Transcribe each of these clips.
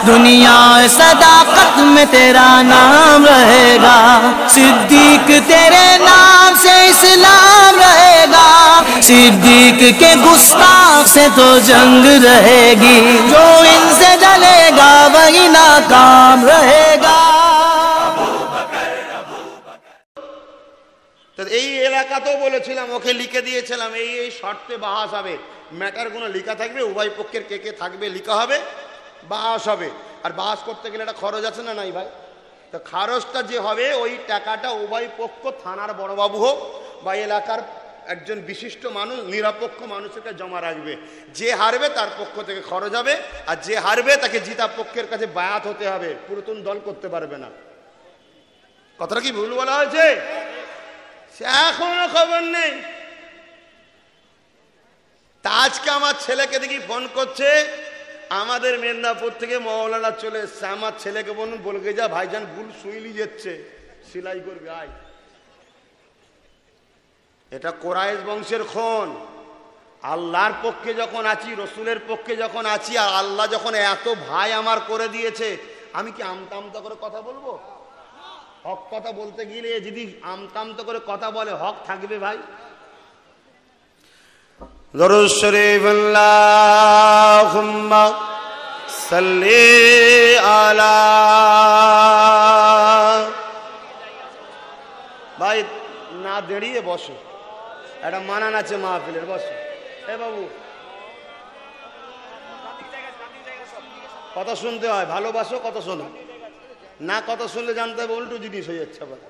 دنیا صداقت میں تیرا نام رہے گا، صدیق تیرے نام سے اسلام رہے گا، صدیق کے گستاخ سے تو جنگ رہے گی، جو ان سے جلے گا وہی ناکام رہے گا۔ তো এই এলাকাতেও বলেছিলাম, ওকে লিখে দিয়েছিলাম এই এই শর্তে বাহাস হবে, ম্যাটারগুলো লেখা থাকবে, উভয় পক্ষের কে কে থাকবে লেখা হবে, বাহাস হবে। আর বাহাস করতে গেলে একটা খরচ আছে না নাই ভাই? তো খরচটা যে হবে ওই টাকাটা উভয় পক্ষ, থানার বড়বাবু হোক বা এলাকার একজন বিশিষ্ট মানুষ, নিরপেক্ষ মানুষকে জমা রাখবে। যে হারবে তার পক্ষ থেকে খরচ হবে, আর যে হারবে তাকে জিতা পক্ষের কাছে বায়াত হতে হবে, পুরাতন দল করতে পারবে না। কথাটা কি ভুল বলা হয়েছে? এখনো খবর নেই। তা আজকে আমার ছেলেকে দেখি ফোন করছে, আমাদের মেদিনীপুর থেকে মৌলানা চলে এসছে, আমার ছেলেকে বলুন বলকে যা ভাইজান ভুল সুইলি যাচ্ছে, সেলাই করবে আয়। এটা কোরাইশ বংশের খুন। আল্লাহর পক্ষে যখন আছি, রসুলের পক্ষে যখন আছি, আর আল্লাহ যখন এত ভাই আমার করে দিয়েছে, আমি কি আমতা আমতা করে কথা বলবো? হক কথা বলতে গেলে যদি আমতামতো করে কথা বলে হক থাকবে ভাই? দরুদ শরীফ আল্লাহুম্মা সাল্লি আলা। ভাই না দাঁড়িয়ে বসো, একটা মানান আছে মাহফিলের, বসো। এ বাবু কথা শুনতে হয়, ভালোবাসো, কথা শোনো না, কথা শুনলে জানতে হবে উল্টো জিনিস হয়ে যাচ্ছে আবার।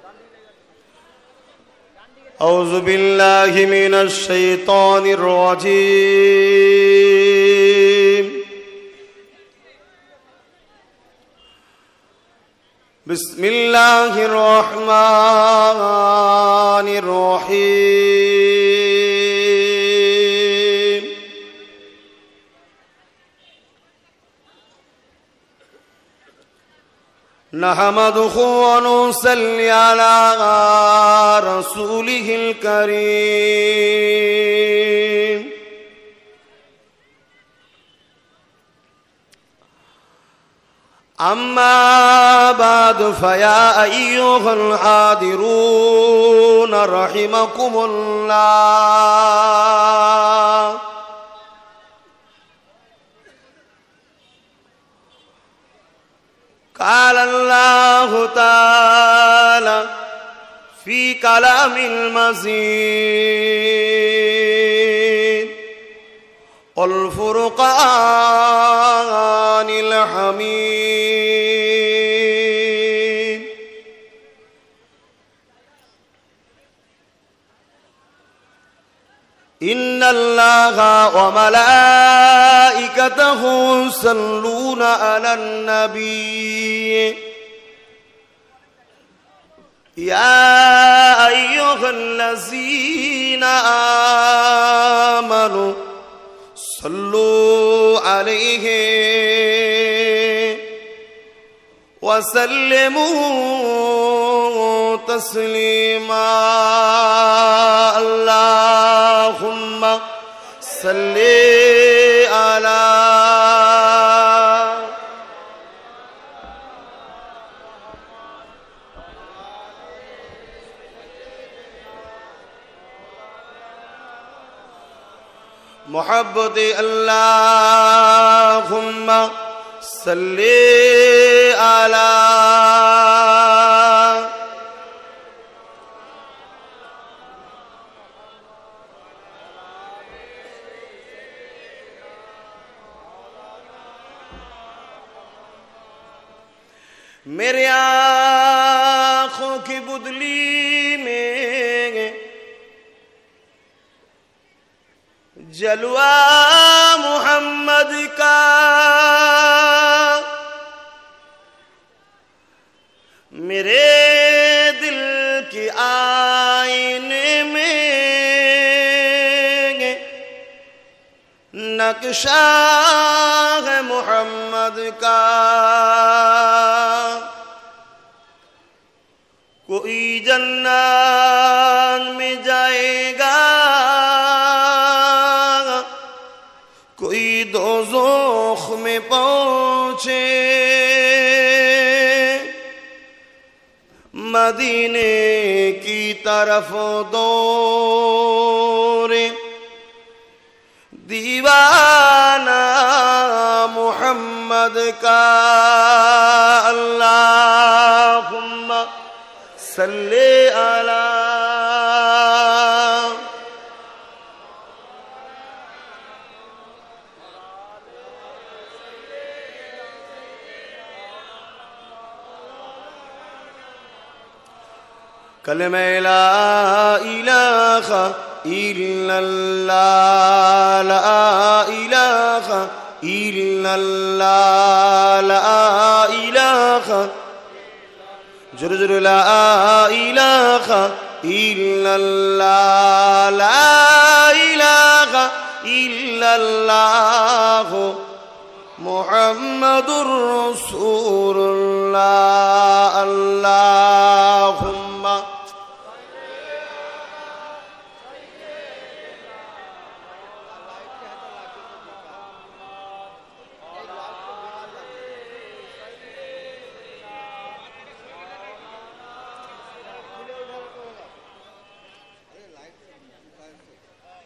আউযু বিল্লাহি মিনাশ শাইতানির রাজীম। বিসমিল্লাহির রহমানির রহিম। নাহমাদুহু ওয়া নুসাল্লি আলা রাসূলিহিল কারীম। আম্মা বা'দু ফায়া আইয়ুহাল হাদিরুন রাহিমাকুমুল্লাহ। قال الله تعالى في كلام المزيد والفرقان الحميد. إن الله وملائكته يصلون على النبي يا أيها الذين آمنوا صلوا عليه وسلموا تسليما. اللهم صل على محبت. اللهم صل على میرے آنکھوں کی بدلی میں جلوہ محمد کا، میرے دل کی آئینے میں نقشہ ہے محمد کا. کوئی جنت میں جائے گا، کوئی دوزخ میں پہنچے मदीने की तरफ दौड़े दीवाना मोहम्मद का अल्लाहुम्मा सल्ले अला कलमे ला इलाहा इल्लल्लाह ला इलाहा इल्लल्लाह ला इलाहा जोर जोर ला इलाहा इल्लल्लाह ला इलाहा इल्लल्लाह मुहम्मदुर रसूलुल्लाह अल्लाहुम्मा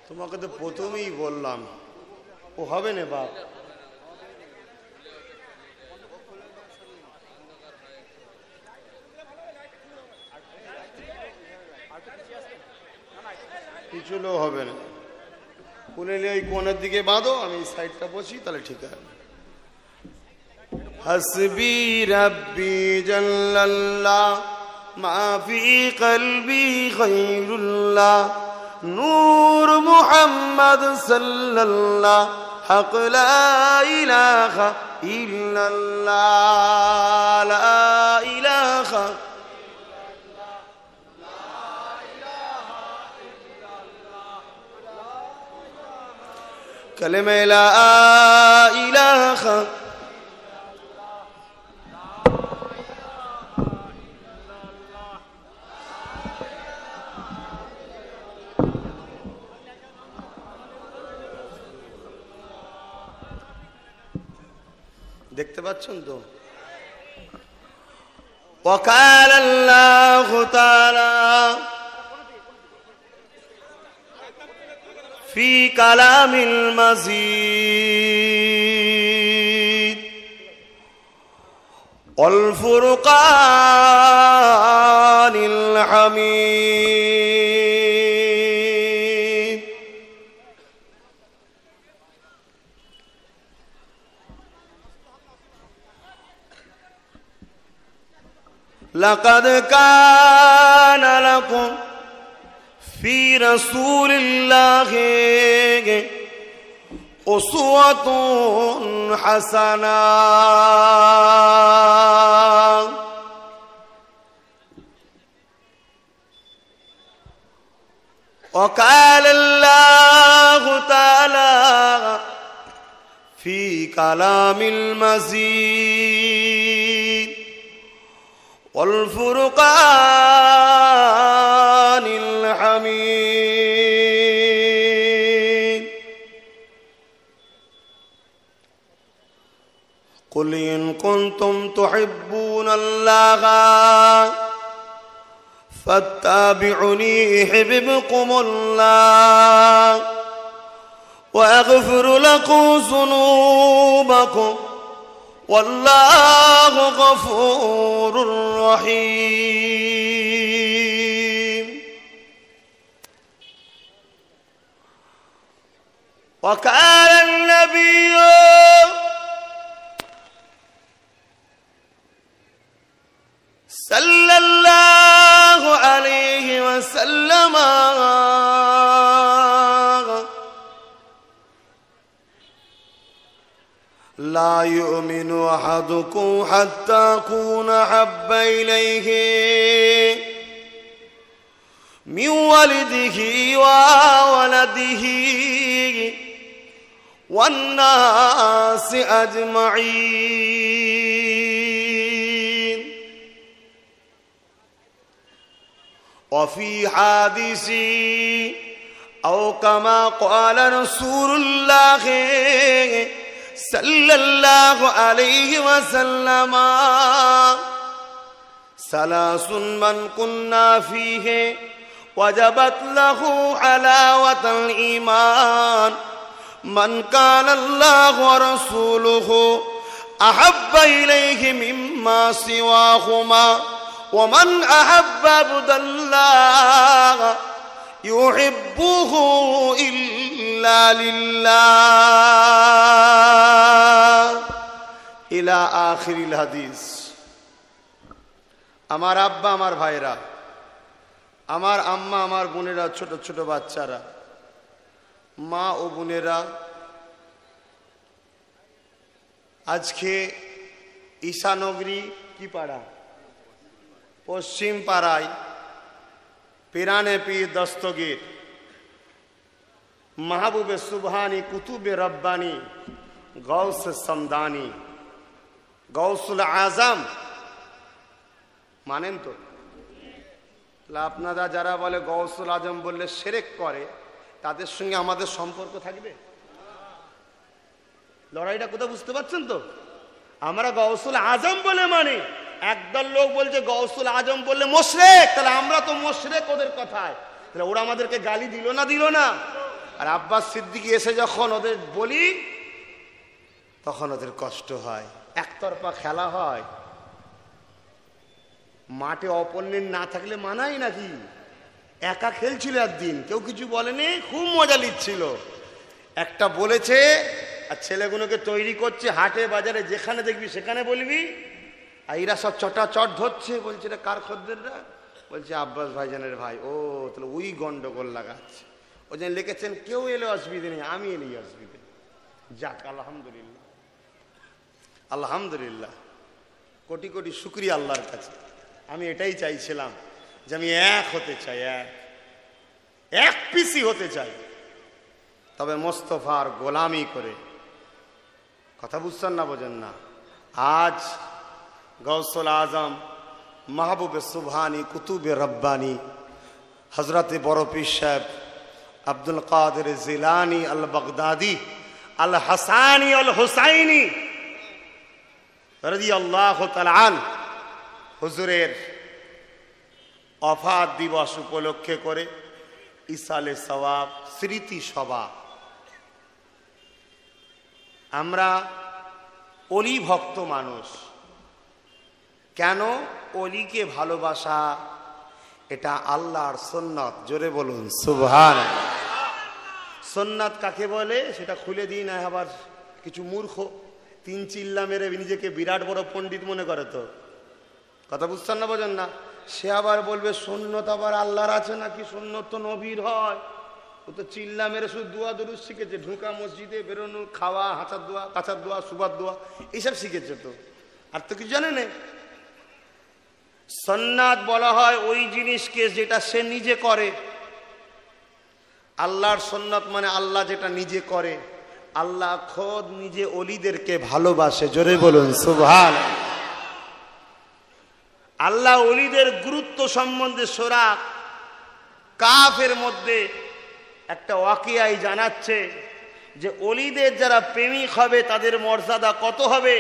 তোমাকে তো প্রথমেই বললাম ও হবে না বাপ পিছলেও হবে না কোনে ওই কোণের দিকে বাঁধো আমি এই সাইডটা বসি তাহলে ঠিক আছে হাসবি রাব্বি জাল্লাল্লাহ মা ফি কলবি গায়রুল্লাহ नूर मुहम्मद सल्लल्लाह हक ला इलाहा इल्लल्लाह ला इलाहा कलमे ला इलाहा দেখতে পাচ্ছেন তো وقال الله تعالى في كلام المزيد والفرقان الحميد لقد كان لكم في رسول الله أسوة حسنة وقال الله تعالى في كلام المزيد والفرقان الحميد قل إن كنتم تحبون الله فاتبعوني يحببكم الله ويغفر لكم ذنوبكم والله غفور رحيم وقال النبي صلى الله عليه وسلم لا يؤمن أحدكم حتى أكون أحب إليه من والده وولده والناس أجمعين وفي حديث أو كما قال رسول الله صلى الله عليه وسلم সালাসুন মান কুন্না ফীহি ওয়াজাবাত লাহু হালাওয়াতুল ঈমান মান কানা আল্লাহু ওয়া রাসূলুহু আহাব্বা ইলাইহি মিম্মা সিওয়াহুমা ওয়া মান আহাব্বা আবদাল্লাহ ইউহিব্বুহু ইল্লা লিল্লাহ ইলা আখিরিল হাদিস। আমার আব্বা, আমার ভাইরা, আমার আম্মা, আমার বোনেরা, ছোট ছোট বাচ্চারা, মা ও বোনেরা, আজকে ঈশানগরী কি পাড়া, পশ্চিম পাড়ায় পিরানে পীর দস্তগীর মাহবুবে সুবহানি কুতুবে রব্বানি গৌস সমদানি গৌসুল আজম মানেন তো? আপনারা যারা বলে গৌসুল আজম বললে শিরক করে, তাদের সঙ্গে আমাদের সম্পর্ক থাকবে? লড়াইটা কোথাও বুঝতে পারছেন তো? আমরা গৌসুল আজম বলে মানি, একদল লোক বলছে গৌসুল আজম বললে মুশরিক, তাহলে আমরা তো মুশরিক ওদের কথায়। তাহলে ওরা আমাদেরকে গালি দিল না দিল না? আর আব্বাস সিদ্দিকী এসে যখন ওদের বলি তখন ওদের কষ্ট হয়, একতরফা খেলা হয়। মাঠে অপোনেন্ট না থাকলে মানাই নাকি? একা খেলছিল একদিন, কেউ কিছু বলেনি, খুব মজা নিচ্ছিল। একটা বলেছে আর ছেলেগুলোকে তৈরি করছে, হাটে বাজারে যেখানে দেখবি সেখানে বলবি। আর এরা সব চটা চট ধরছে, বলছে এটা কার খদ্দেররা? বলছে আব্বাস ভাইজানের ভাই। ও তাহলে ওই গন্ডগোল লাগাচ্ছে। ওই জন্য লিখেছেন কেউ এলে অসুবিধে নেই, আমি এলেই অসুবিধে। যাক, আলহামদুলিল্লাহ, আলহামদুলিল্লাহ, কোটি কোটি শুকরিয়া আল্লাহর কাছে। আমি এটাই চাইছিলাম যে আমি এক হতে চাই, এক পিসি হতে চাই, তবে মোস্তফার গোলামি করে। কথা বুঝছেন না, বোঝেন না? আজ গৌসুল আজম মাহবুবে সুবহানি কুতুবে রব্বানি হজরতে বড় পীর সাহেব আব্দুল কাদের জিলানি আল বাগদাদি আল হাসানি আল হুসাইনি রাদিয়াল্লাহু তাআলা আনহু হুজুরের ওফাত দিবস উপলক্ষে করে ইসালে সওয়াব স্মৃতি সভা। আমরা অলি ভক্ত মানুষ, কেন অলিকে ভালোবাসা? এটা আল্লাহর সুন্নাত। জোরে বলুন সুবহানাল্লাহ। সুন্নাত কাকে বলে সেটা খুলে দিই না, আবার কিছু মূর্খ তিন চিল্লা মেরে নিজেকে বিরাট বড় পণ্ডিত মনে করে। তো কথা বুঝছেন না, বোঝেন না? সে আবার বলবে সুন্নত আবার আল্লাহর আছে নাকি? সুন্নত তো নবীর হয়। ও তো চিল্লা মেরে শুধু দোয়া দরুদ শিখেছে, ঢুকা মসজিদে, বেরোনো, খাওয়া, হাঁচার দোয়া, কাঁচার দোয়া, সুবার দোয়া, এইসব শিখেছে। তো আর তো কিছু জানে না। সুন্নাত বলা হয় ওই জিনিসকে যেটা সে নিজে করে। আল্লাহর সুন্নাত মানে আল্লাহ যেটা নিজে করে। আল্লাহ খোদ নিজে ওলিদেরকে ভালোবাসে। জোরে বলুন সুবহানাল্লাহ। আল্লাহ ওলিদের গুরুত্ব সম্বন্ধে সূরা কাফের মধ্যে একটা ওয়াকিয়াই জানাচ্ছে যে ওলিদের যারা প্রেমিক হবে তাদের মর্যাদা কত হবে।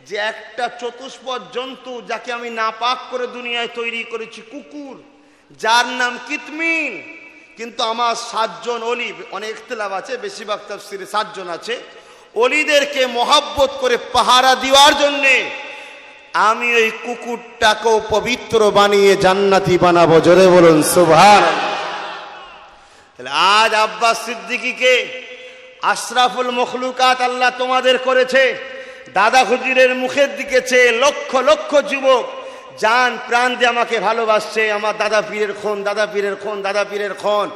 যে একটা চতুষ্পদ জন্তু যাকে আমি নাপাক করে দুনিয়ায় তৈরি করেছি, কুকুর, যার নাম কিতমিন, কিন্তু আমার 7 জন অলি, অনেক ইখতিলাফ আছে, বেশিরভাগ তাফসিরে 7 জন আছে, অলিদেরকে মহব্বত করে পাহারা দেওয়ার জন্যে আমি ওই কুকুরটাকেও পবিত্র বানিয়ে জান্নাতি বানাবো। জোরে বলুন সুবহানাল্লাহ। তাহলে আজ আব্বাস সিদ্দিকীকে আশরাফুল মখলুকাত আল্লাহ তোমাদের করেছে। দাদা হুজুরের মুখের দিকে চেয়ে লক্ষ লক্ষ যুবক জান প্রাণ দিয়ে আমাকে ভালোবাসছে। আমার দাদা পীরের খুন, দাদা পীরের খুন, দাদা পীরের খুন।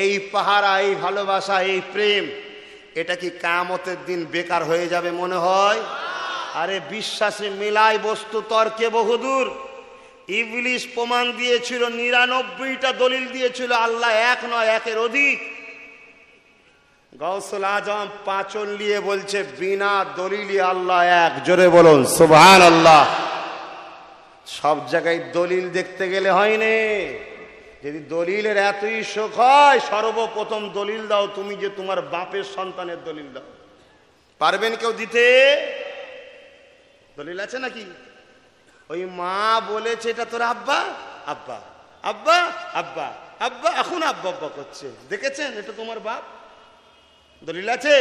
এই পাহারা, এই ভালোবাসা, এই প্রেম, এটা কি কিয়ামতের দিন বেকার হয়ে যাবে মনে হয়? আরে বিশ্বাসে মিলাই বস্তু তর্কে বহুদূর। ইবলিস প্রমাণ দিয়েছিল, 99টা দলিল দিয়েছিল আল্লাহ এক নয়, একের অধিক। গৌসুল আজম 5 নিয়ে বলছে বিনা দলিলে আল্লাহ এক। জোরে বলুন সুবহানাল্লাহ। সব জায়গায় দলিল দেখতে গেলে হয়নি। যদি দলিলের এতই শোক হয়, সর্বপ্রথম দলিল দাও তুমি যে তোমার বাপের সন্তানের দলিল দাও। পারবেন কেউ দিতে? দলিল আছে নাকি? ওই মা বলেছে এটা তোর আব্বা, আব্বা আব্বা আব্বা আব্বা, এখন আব্বা আব্বা করছে, দেখেছেন এটা তোমার বাপ, দলিল আছে?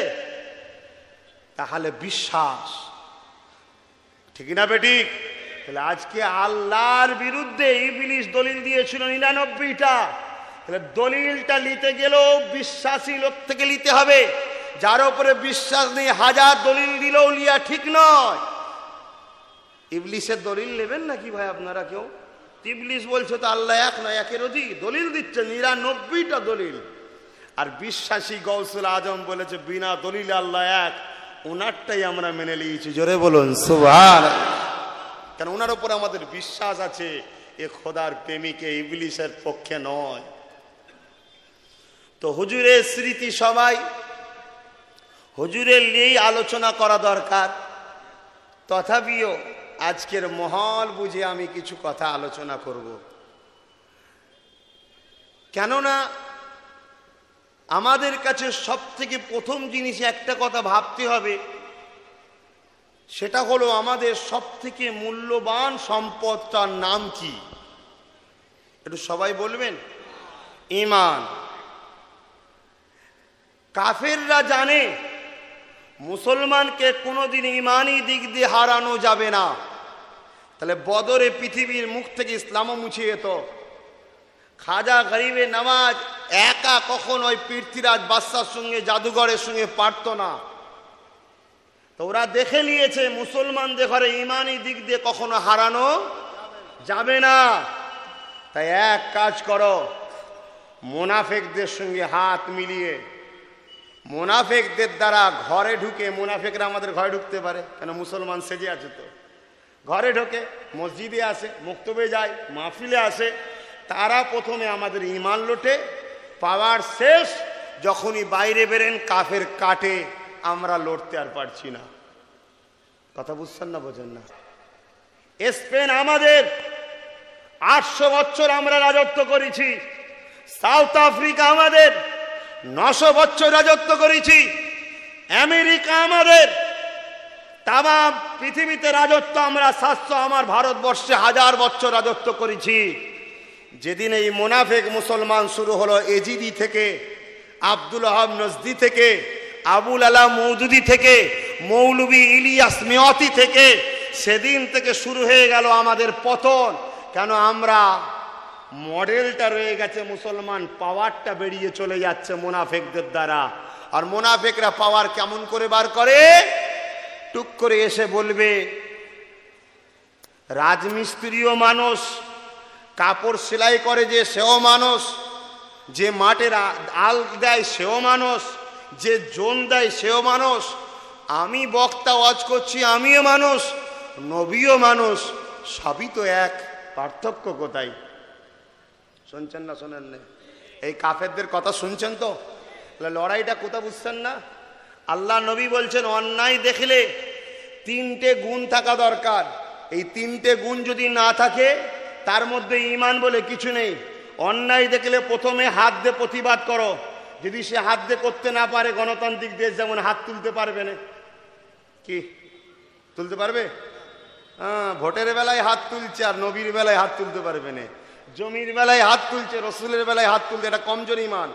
তাহলে বিশ্বাস, ঠিক না বেঠিক? তাহলে আজকে আল্লাহর বিরুদ্ধে ইবলিস দলিল দিয়েছিল 99টা। তাহলে দলিলটা নিতে গেলেও বিশ্বাসী লোক থেকে নিতে হবে। যার উপরে বিশ্বাস নেই হাজার দলিল দিলেও লিয়া ঠিক নয়। ইবলিসের দলিল নেবেন নাকি ভাই আপনারা কেউ? ইবলিস বলছে তো আল্লাহ এক নয়, একের অধিক, দলিল দিচ্ছে 99টা দলিল। আর বিশ্বাসী গৌসুল আজম বলেছে বিনা দলিল আল্লাহ এক, ওনারটাই আমরা মেনে নিয়েছি। জোরে বলুন সুবহানাল্লাহ। কারণ ওনার উপর আমাদের বিশ্বাস আছে, এ খোদার প্রেমিকে ইবলিসের পক্ষে নয়। তো হুজুরের স্মৃতি সবাই হুজুরের নিয়েই আলোচনা করা দরকার। তথাপিও আজকের মহল বুঝে আমি কিছু কথা আলোচনা করব। কেননা আমাদের কাছে সব থেকে প্রথম জিনিস একটা কথা ভাবতে হবে, সেটা হলো আমাদের সব থেকে মূল্যবান সম্পদটার নাম কি? একটু সবাই বলবেন। ঈমান। কাফেররা জানে মুসলমানকে কোনোদিন ঈমানি দিক দিয়ে হারানো যাবে না। তাহলে বদরে পৃথিবীর মুখ থেকে ইসলামও মুছে যেত। খাজা গরিবে নামাজ একা কখন ওই পৃথ্বীরাজ বাদশার সঙ্গে জাদুঘরের সঙ্গে পারত না। তো ওরা দেখে নিয়েছে মুসলমানদের ঘরে ঈমানি দিক দিয়ে কখনো হারানো যাবে না। তাই এক কাজ করো, মুনাফিকদের সঙ্গে হাত মিলিয়ে মুনাফিকদের দ্বারা ঘরে ঢুকে, মুনাফিকরা আমাদের ঘরে ঢুকতে পারে কেন? মুসলমান সেজে আছে তো, ঘরে ঢোকে, মসজিদে আসে, মুক্তবে যায়, মাহফিলে আসে। তারা প্রথমে আমাদের ঈমান লোটে, পাওয়ার শেষ যখনই বাইরে বেরেন কাফের কাটে, আমরা লড়তে আর পারছি না। কথা বুঝছেন না? বোঝেন না? স্পেন আমাদের 800 বছর আমরা রাজত্ব করেছি। সাউথ আফ্রিকা আমাদের 900 বছর রাজত্ব করেছি। আমেরিকা আমাদের, তামাম পৃথিবীতে রাজত্ব আমরা 700, আমার ভারতবর্ষে 1000 বছর রাজত্ব করেছি। যেদিন এই মুনাফিক মুসলমান শুরু হলো, এজিদি থেকে, আব্দুল ওহাব নজদি থেকে, আবুল আলা মৌদুদি থেকে, মৌলবী ইলিয়াস মেওয়াতি থেকে, সেদিন থেকে শুরু হয়ে গেল আমাদের পতন। কেন? আমরা মডেলটা রয়ে গেছে মুসলমান, পাওয়ারটা বেরিয়ে চলে যাচ্ছে মুনাফিকদের দ্বারা। আর মুনাফিকরা পাওয়ার কেমন করে বার করে? টুক করে এসে বলবে রাজমিস্ত্রিও মানুষ, কাপড় সেলাই করে যে সেও মানুষ, যে মাঠের আল দেয় সেও মানুষ, যে জোন দেয় সেও মানুষ, আমি বক্তা ওয়াজ করছি আমিও মানুষ, নবীও মানুষ, সবই তো এক, পার্থক্য কোথায়? শুনছেন না? শোনেন না? এই কাফেরদের কথা শুনছেন তো? লড়াইটা কোথা বুঝছেন না? আল্লাহ নবী বলছেন অন্যায় দেখলে 3টে গুণ থাকা দরকার। এই 3টে গুণ যদি না থাকে তার মধ্যে ঈমান বলে কিছু নেই। অন্যায় দেখলে প্রথমে হাত দিয়ে প্রতিবাদ করো। যদি সে হাত দিয়ে করতে না পারে, গণতান্ত্রিক দেশ যেমন হাত তুলতে পারবে না, কি তুলতে পারবে? হ্যাঁ, ভোটের বেলায় হাত তুলছে আর নবীর বেলায় হাত তুলতে পারবে না। জমির বেলায় হাত তুলছে, রসুলের বেলায় হাত তুলতে, এটা কমজোর ঈমান।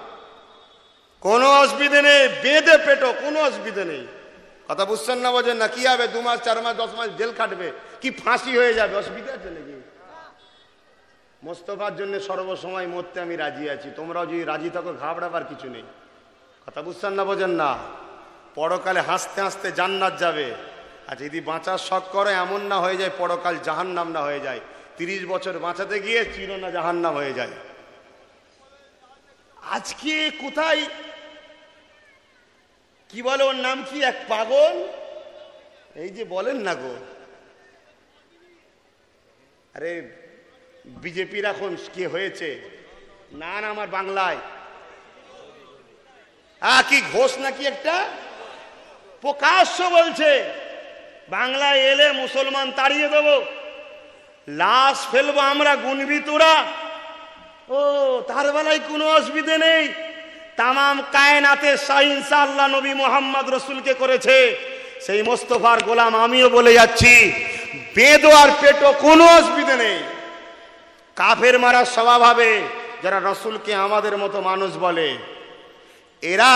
কোনো অসুবিধে নেই, বেঁধে পেটো, কোনো অসুবিধে নেই। কথা বুঝছেন না? বোঝেন না? কি হবে? 2 মাস 4 মাস 10 মাস জেল খাটবে, কি ফাঁসি হয়ে যাবে, অসুবিধা আছে নাকি? মোস্তফার জন্য সর্বসময় মরতে আমি রাজি আছি। তোমরাও যদি রাজি থাকো, ঘাবড়াবার কিছু নেই। কথা বুঝছেন না? বোঝেন না? পরকালে হাসতে হাসতে জান্নাত যাবে। আর যদি বাঁচার শখ করে, এমন না হয়ে যায় পরকাল জাহান্নাম না হয়ে যায়, 30 বছর বাঁচাতে গিয়ে চিরনা জাহান্নাম হয়ে যায়। আজকে কোথায় কি বলে, ওর নাম কি, এক পাগল, এই যে বলেন না গো, আরে বিজেপির এখন কি হয়েছে? না না, আমার বাংলায় কি ঘোষ নাকি একটা প্রকাশ্য বলছে, বাংলায় এলে মুসলমান তাড়িয়ে দেব, লাশ ফেলবো আমরা, গুনবি তোরা। ও, তার বেলায় কোনো অসুবিধে নেই। তামাম কায়নাতের শাহিনশা আল্লাহ নবী মোহাম্মদ রসুলকে করেছে। সেই মোস্তফার গোলাম আমিও বলে যাচ্ছি, বেঁধো আর পেটো, কোনো অসুবিধে নেই। কাফের মারার স্বভাব হবে যারা রসুলকে আমাদের মতো মানুষ বলে। এরা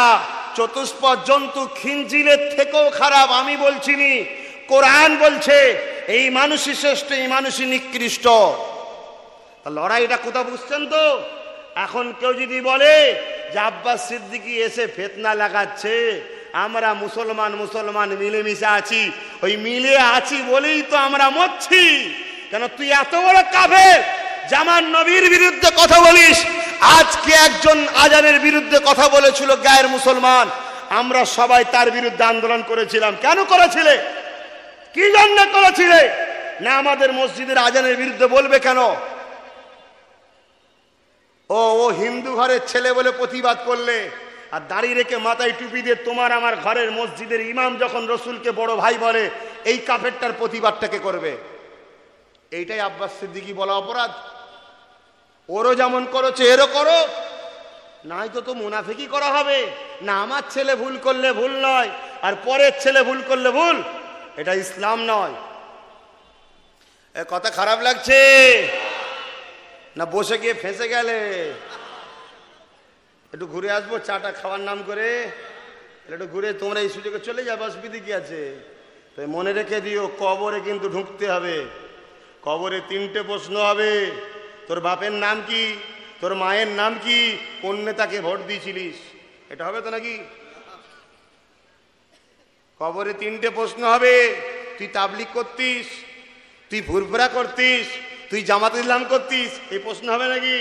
চতুষ্পদ জন্তু খিঞ্জিলের থেকেও খারাপ। আমি বলছিনি, কোরআন বলছে এই মানুষই শ্রেষ্ঠ, এই মানুষই নিকৃষ্ট। লড়াইটা কোথাও বুঝছেন তো? এখন কেউ যদি বলে যে আব্বাস সিদ্দিকী এসে ফিতনা লাগাচ্ছে, আমরা মুসলমান মুসলমান মিলেমিশে আছি, ওই মিলে আছি বলেই তো আমরা মরছি। কেন তুই এত বড় কাফের জামান নবীর বিরুদ্ধে কথা বলিস? আজকে একজন আজানের বিরুদ্ধে কথা বলেছিল গায়ের মুসলমান, আমরা সবাই তার বিরুদ্ধে আন্দোলন করেছিলাম। কেন করেছিলে? কি জন্য করেছিলে? না আমাদের মসজিদের আজানের বিরুদ্ধে বলবে কেন? ও হিন্দু ঘরের ছেলে বলে প্রতিবাদ করলে, আর দাঁড়িয়ে রেখে মাথায় টুপি দিয়ে তোমার আমার ঘরের মসজিদের ইমাম যখন রসুলকে বড় ভাই বলে, এই কাফেরটার প্রতিবাদটাকে করবে? এইটাই আব্বাস সিদ্দিকী বলা অপরাধ? ওরও যেমন করেছে এরও করো, নাই তো মুনাফিকি করা হবে না। আমার ছেলে ভুল করলে ভুল নয়, আর পরের ছেলে ভুল করলে ভুল, এটা ইসলাম নয়। এ কথা খারাপ লাগছে না? বসে গিয়ে ফেঁসে গেলে? একটু ঘুরে আসবো চাটা খাওয়ার নাম করে, একটু ঘুরে তোমরা এই সুযোগে চলে যাবে, অসুবিধা কি আছে? তাই মনে রেখে দিও, কবরে কিন্তু ঢুকতে হবে। কবরে 3টে প্রশ্ন হবে। তোর বাপের নাম কি? তোর মায়ের নাম কি? কোন নেতাকে ভোট দিয়েছিলিস? এটা হবে তো নাকি? কবরে 3টে প্রশ্ন হবে। তুই তাবলিগ করতিস, তুই ফুরফুরা করতিস, তুই জামাত ইসলাম করতিস, এই প্রশ্ন হবে নাকি?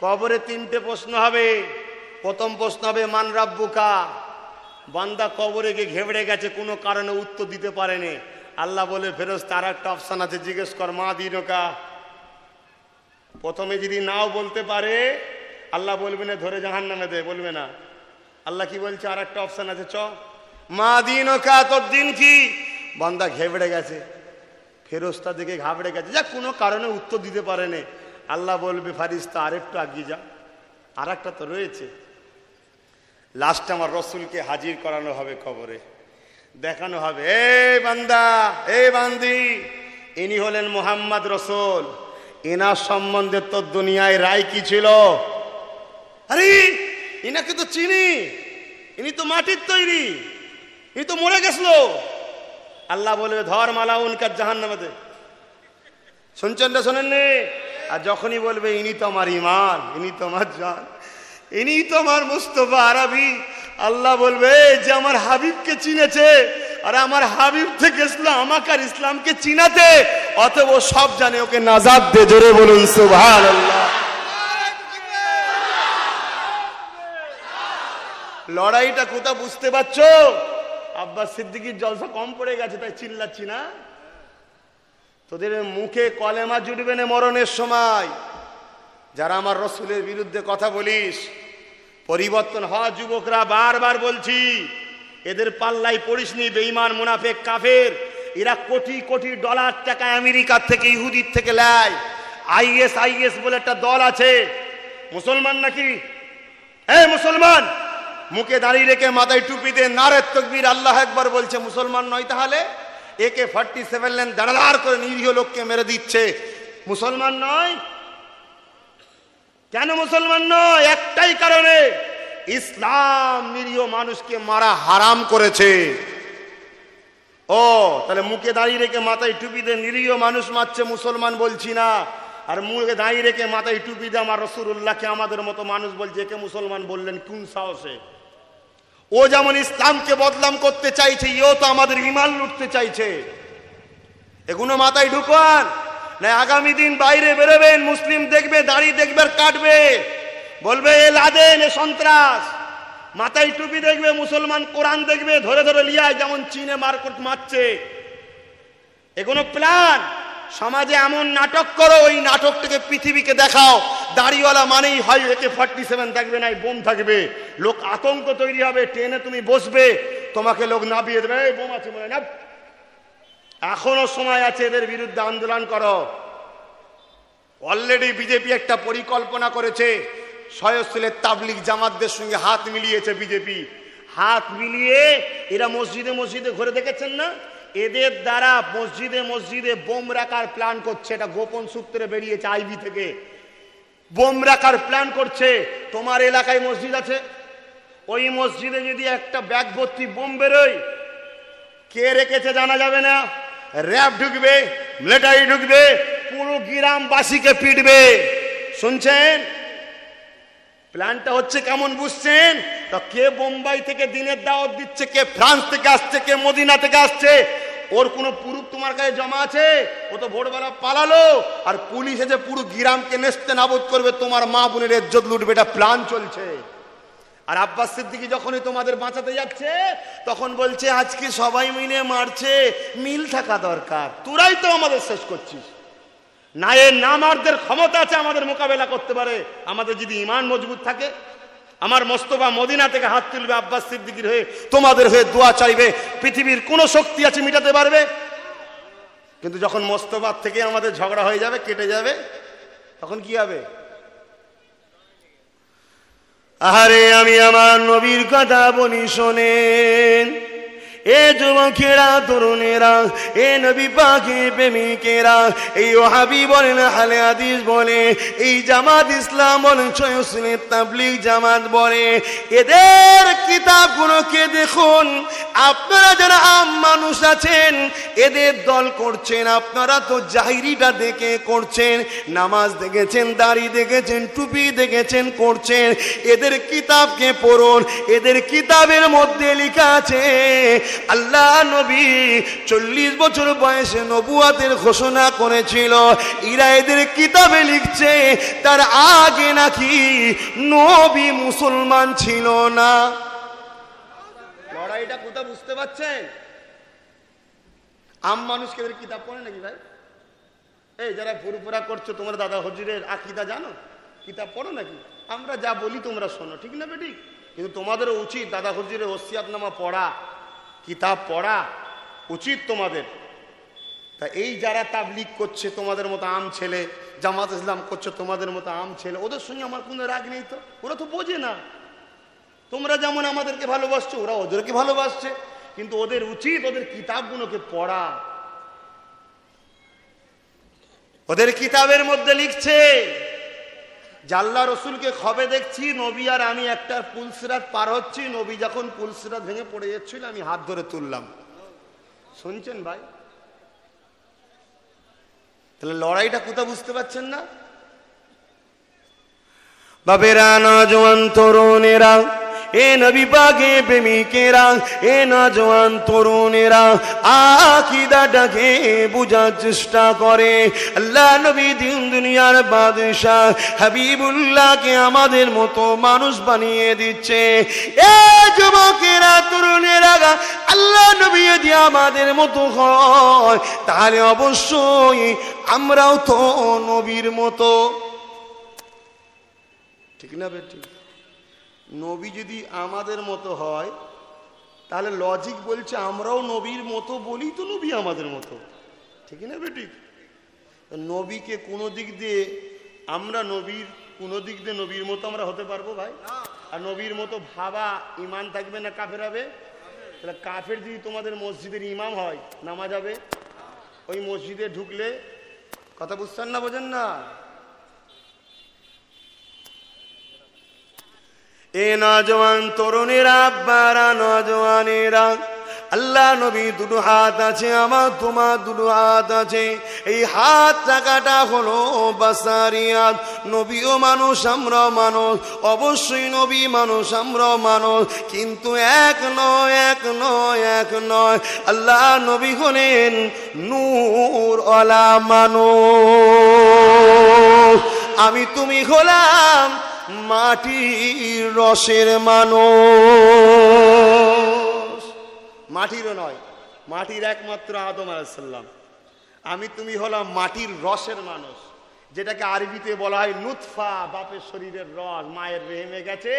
কবরে 3টে প্রশ্ন হবে। প্রথম প্রশ্ন হবে মান রাব্বুকা। বান্দা কবরে গিয়ে ঘেবড়ে গেছে, কোনো কারণে উত্তর দিতে পারেনি। আল্লাহ বলে ফেরেশতা আর একটা অপশন আছে, জিজ্ঞেস কর মা দিনকা। প্রথমে যদি নাও বলতে পারে, আল্লাহ বলবে না ধরে জাহান্নামে দে, বলবে না। আল্লাহ কি বলছে? আর একটা অপশন আছে, চ মা দিনকা, তোর দিন কি? বান্দা ঘেবড়ে গেছে, ফেরেশতা দেখে ঘাবড়ে গেছে, যা কোনো কারণে উত্তর দিতে পারেনি। আল্লাহ বলবে ফারিস্তা আর একটু আগিয়ে যা, আর একটা তো রয়েছে। লাস্টে আমার রসুলকে হাজির করানো হবে কবরে, দেখানো হবে, এই বান্দা, এই বান্দি, ইনি হলেন মুহাম্মদ রসুল, এনার সম্বন্ধে তোর দুনিয়ায় রায় কি ছিল? আরে ইনাকে তো চিনি, ইনি তো মাটির তৈরি, ইনি তো মরে গেছিল। আল্লাহ বলবে ধর মালা উনকার জাহান্নামে দে। শুনছেন না শোনেননি? আর যখনই বলবে ইনি তো আমার ইমান, ইনি তো আমার জান, ইনি তো আমার মুস্তফা আরবি, আল্লাহ বলবে যে আমার হাবিবকে চিনেছে, আর আমার হাবিব থেকে ইসলাম আমাকে আর ইসলামকে চিনাতে, অতএব সব জানে, ওকে নাজাত দে। জোরে বলুন সুবহানাল্লাহ। লড়াইটা কোথা বুঝতে পারছো? আব্বাস সিদ্দিকীর জলসা কম পড়ে গেছে তাই চিল্লাচ্ছি না। তোদের মুখে কলেমা জুটবে না মরণের সময়। যারা আমার রসুলের বিরুদ্ধে কথা বলিস, পরিবর্তন হওয়া যুবকরা, বারবার বলছি, এদের পাল্লাই পড়িসনি। বেঈমান মুনাফিক কাফের, এরা কোটি কোটি ডলার টাকা আমেরিকার থেকে ইহুদির থেকে নেয়। আইএস বলে একটা দল আছে, মুসলমান নাকি? এই মুসলমান, মুখে দাঁড়িয়ে রেখে মাথায় টুপি দিয়ে নারে তাকবীর আল্লাহ আকবার বলছে, মুসলমান নয় তাহলে? AK-47 লেন দাঁড়াদার করে নিরীহ লোককে মেরে দিচ্ছে, মুসলমান নয়? কেন মুসলমান নয়? একটাই কারণে, ইসলাম নিরীহ মানুষকে মারা হারাম করেছে। ও তাহলে মুখে দাঁড়িয়ে রেখে মাথায় টুপি দিয়ে নিরীহ মানুষ মারছে, মুসলমান বলছি না। আর মুখে দাঁড়িয়ে রেখে মাথায় টুপি দিয়ে আমার রাসূলুল্লাহকে আমাদের মতো মানুষ বলছে, একে মুসলমান বললেন কোন সাহসে? ও যেমন ইসলামকে বদনাম করতে চাইছে, এও তো আমাদের ঈমান লুটতে চাইছে। এগুলো মাথায় ঢুকান, না আগামী দিন বাইরে বেরোবেন, মুসলিম দেখবে, দাড়ি দেখবে, কাটবে, বলবে এ লাদেন, এ সন্ত্রাস। মাথায় টুপি দেখবে, মুসলমান কোরআন দেখবে, ধরে ধরে লিয়ায়, যেমন চীনে মারছে। এগুলো প্ল্যান। সমাজে এমন নাটক করো, ওই নাটকটাকে পৃথিবীকে দেখাও। দাড়িওয়ালা মানেই হয় AK-47 থাকবে, নাই বোম থাকবে, লোক আতঙ্ক তৈরি হবে, ট্রেনে তুমি বসবে, তোমাকে লোক নামিয়ে দেবে, এই বোম আছে মনে না। এখনো সময় আছে, এদের বিরুদ্ধে আন্দোলন করো। অলরেডি বিজেপি একটা পরিকল্পনা করেছে, সয়সিলের তাবলিগ জামাতদের সঙ্গে হাত মিলিয়েছে বিজেপি। হাত মিলিয়ে এরা মসজিদে মসজিদে ঘুরে, দেখেছেন না? এদের দ্বারা মসজিদে মসজিদে বোম রাখার প্ল্যান করছে, এটা গোপন সূত্রে বেরিয়েছে আইবি থেকে। বোম রাখার প্ল্যান করছে। তোমার এলাকায় মসজিদ আছে, ওই মসজিদে যদি একটা ব্যাগ ভর্তি বোম বেরোয়, কে রেখেছে জানা যাবে না, র্যাব ঢুকবে, মিলিটারি ঢুকবে, পুরো গ্রামবাসীকে পিটবে। শুনছেন প্ল্যানটা হচ্ছে কেমন বুঝছেন? তা কে বোম্বাই থেকে দিনের দাওয়াত দিচ্ছে, কে ফ্রান্স থেকে আসছে, কে মদিনা থেকে আসছে, ওর কোনো প্রুফ তোমার কাছে জমা আছে? ও তো ভোরবেলা পালালো, আর পুলিশ এসে পুরো গ্রামকে নেস্তে নাবুদ করবে, তোমার মা বোনের ইজ্জত লুটবে, এটা প্ল্যান চলছে। আর আব্বাস সিদ্দিকী যখনই তোমাদের বাঁচাতে যাচ্ছে তখন বলছে আজকে সবাই মিলে মারছে, মিল থাকা দরকার, তোরাই তো আমাদের শেষ করছিস। না এ নামারদের ক্ষমতা আছে আমাদের মোকাবেলা করতে পারে, আমাদের যদি ঈমান মজবুত থাকে। আমার মোস্তফা মদিনা থেকে হাত তুলবে আব্বাস সিদ্দিকীর হয়ে, তোমাদের হয়ে দোয়া চাইবে, পৃথিবীর কোন শক্তি আছে মিটাতে পারবে? কিন্তু যখন মোস্তফার থেকে আমাদের ঝগড়া হয়ে যাবে, কেটে যাবে, তখন কি হবে? আরে আমি আমার নবীর কথা বলি শোনেন, এ যুবকেরা, তরুণেরা, এ নবী পাকের প্রেমিকেরা, এই ওয়াহাবি বলেন, আহলে হাদিস বলে, এই জামাত ইসলাম বলেন, সুন্নাত তাবলীগ জামাত বলে, এদের কিতাবগুলোকে দেখুন। আপনারা যারা আম মানুষ আছেন এদের দল করছেন, আপনারা তো জাহিরিটা দেখে করছেন, নামাজ দেখেছেন, দাড়ি দেখেছেন, টুপি দেখেছেন, করছেন। এদের কিতাবকে পড়ুন, এদের কিতাবের মধ্যে লেখা আছে আল্লাহ নবী 40 বছর বয়সে নবুয়াতের ঘোষণা করেছিল। এরা এদের কিতাবে লিখছে তার আগে নাকি নবী মুসলমান ছিল না। লড়াইটা কোথা বুঝতে পারছেন? আম মানুষকে এদের কিতাব পড়ে নাকি ভাই? এই যারা ফুরফুরা করছো, তোমার দাদা হুজুরের আকীদা জানো? কিতাব পড়ো নাকি? আমরা যা বলি তোমরা শোনো, ঠিক না বেটি? কিন্তু তোমাদেরও উচিত দাদা হুজুরের ওসিয়াতনামা পড়া, কিতাব পড়া উচিত তোমাদের। তা এই যারা তাবলীগ করছে তোমাদের মতো আম ছেলে, জামাত ইসলাম করছে তোমাদের মতো আম ছেলে, ওদের সঙ্গে আমার কোনো রাগ নেই। তো ওরা তো বোঝে না, তোমরা যেমন আমাদেরকে ভালোবাসছো ওরা ওদেরকে ভালোবাসছে, কিন্তু ওদের উচিত ওদের কিতাবগুলোকে পড়া। ওদের কিতাবের মধ্যে লিখছে আল্লাহ রসুলকে খবে দেখছি, নবী আর আমি একটা পুলসিরাত পার হচ্ছি, নবী যখন পুলসিরাত ভেঙে পড়ে যাচ্ছিল আমি হাত ধরে তুললাম। শুনছেন ভাই? তাহলে লড়াইটা কোথাও বুঝতে পারছেন না? বাবেরা, নওজোয়ান তরুণেরা, এ নবী পাকে প্রেমিকেরা, এ নওজোয়ান তরুণেরা, আকীদাটাকে বুঝার চেষ্টা করে। আল্লাহ নবী দিন দুনিয়ার বাদশাহ হাবিবুল্লাহকে আমাদের মতো মানুষ বানিয়ে দিচ্ছে। এ যুবকেরা, তরুণেরা, আল্লাহ নবী যদি আমাদের মতো হয় তাহলে অবশ্যই আমরাও তো নবীর মতো, ঠিক না বেটি? নবী যদি আমাদের মতো হয় তাহলে লজিক বলছে আমরাও নবীর মতো বলি তো নবী আমাদের মতো, ঠিক না বেটি? নবীকে কোনো দিক দিয়ে আমরা নবীর কোনো দিক দিয়ে নবীর মতো আমরা হতে পারবো ভাই? আর নবীর মতো ভাবা ইমান থাকবে না কাফের হবে? তাহলে কাফের যদি তোমাদের মসজিদের ইমাম হয়, নামাজ হবে, ওই মসজিদে ঢুকলে কথা বুঝছেন না, বোঝেন না? এ নওজোয়ান তরুণেরা, আব্বারা, নওজোয়ানেরা, আল্লাহ নবী দুটো হাত আছে, আমার তোমার দুটো হাত আছে। এই হাত টাকাটা হলো বাসারিয়াত। নবীও মানুষ, আমরাও মানুষ, অবশ্যই নবী মানুষ, আমরাও মানুষ, কিন্তু এক নয়, এক নয়, এক নয়। আল্লাহ নবী হলেন নূর ওয়ালা মানুষ, আমি তুমি হলাম মাটির রসের মানুষ। মাটিরও নয়, মাটির একমাত্র আদম আলাইহিস সালাম। আমি তুমি হলাম মাটির রসের মানুষ, যেটাকে আরবিতে বলা হয় নুতফা, বাপের শরীরের রস, মায়ের রেহেমে গেছে,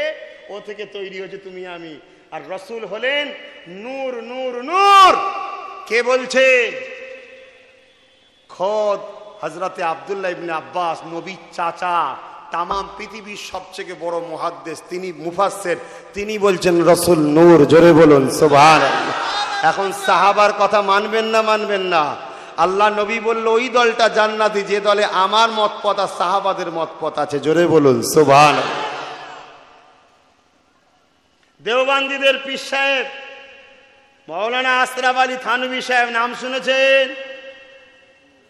ও থেকে তৈরি হয়েছে তুমি আমি। আর রসুল হলেন নূর, নূর, নূর। কে বলছে? খোদ হযরতে আব্দুল্লাহ ইবনে আব্বাস, নবীর চাচা, তামাম পৃথিবীর সবচেয়ে বড় মুহাদ্দিস, তিনি মুফাসসির, তিনি বলছেন রসুল নূর। জোরে বলুন সুবহানাল্লাহ। এখন সাহাবার কথা মানবেন না মানবেন না? আল্লাহ নবী বলল ওই দলটা জান্নাতি যে দলে আমার মত পথ আর সাহাবাদের মত পথ আছে। জোরে বলুন সুবহানাল্লাহ। দেওবন্দীদের পীর সাহেব মাওলানা আশরাফ আলী থানভী সাহেব নাম শুনেছেন?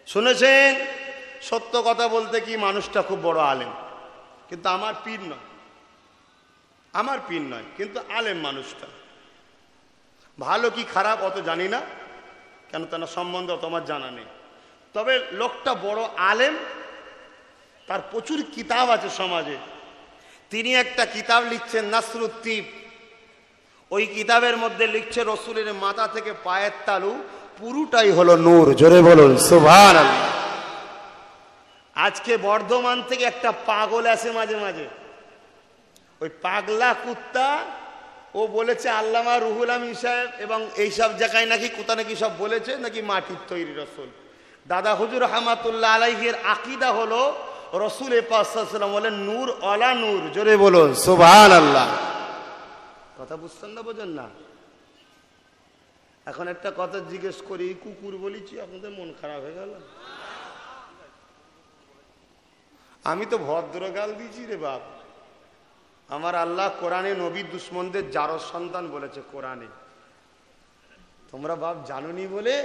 শুনেছেন? সত্য কথা বলতে কি মানুষটা খুব বড় আলেম, কিন্তু আমার পীর নয়, আমার পীর নয়, কিন্তু আলেম মানুষটা। ভালো কি খারাপ অত জানি না, কেন তার সম্বন্ধে অত আমার জানা নেই। তবে লোকটা বড় আলেম, তার প্রচুর কিতাব আছে সমাজে। তিনি একটা কিতাব লিখছেন নাসরুত্তিব। ওই কিতাবের মধ্যে লিখছে রসুলের মাথা থেকে পায়ের তালু পুরোটাই হলো নূর। জোরে বলুন সুবহানাল্লাহ। আজকে বর্ধমান থেকে একটা পাগল আসে মাঝে মাঝে, ওই পাগলা কুত্তা, ও বলেছে আল্লামা রুহুল আমিন সাহেব এবং এইসব জায়গায় নাকি কোথা নাকি সব বলেছে নাকি মাটির তৈরি রসুল। দাদা হুজুর রহমাতুল্লাহ আলাইহির আকীদা হলো রসুল পাক সাল্লাল্লাহু আলাইহি ওয়াসাল্লাম বলেন নূর ওয়ালা নূর। জোরে বলুন সুবহানাল্লাহ। কথা বুঝছেন না? বোঝেন না? এখন একটা কথা জিজ্ঞেস করি, কুকুর বলেছি আপনাদের মন খারাপ হয়ে গেল? আমি তো ভদ্র গাল দিয়েছি রে বাপ। আমার আল্লাহ কোরআনে নবী দুশ্মনদের জারজ সন্তান বলেছে কোরআনে। তোমরা বাপ জানোনি বলে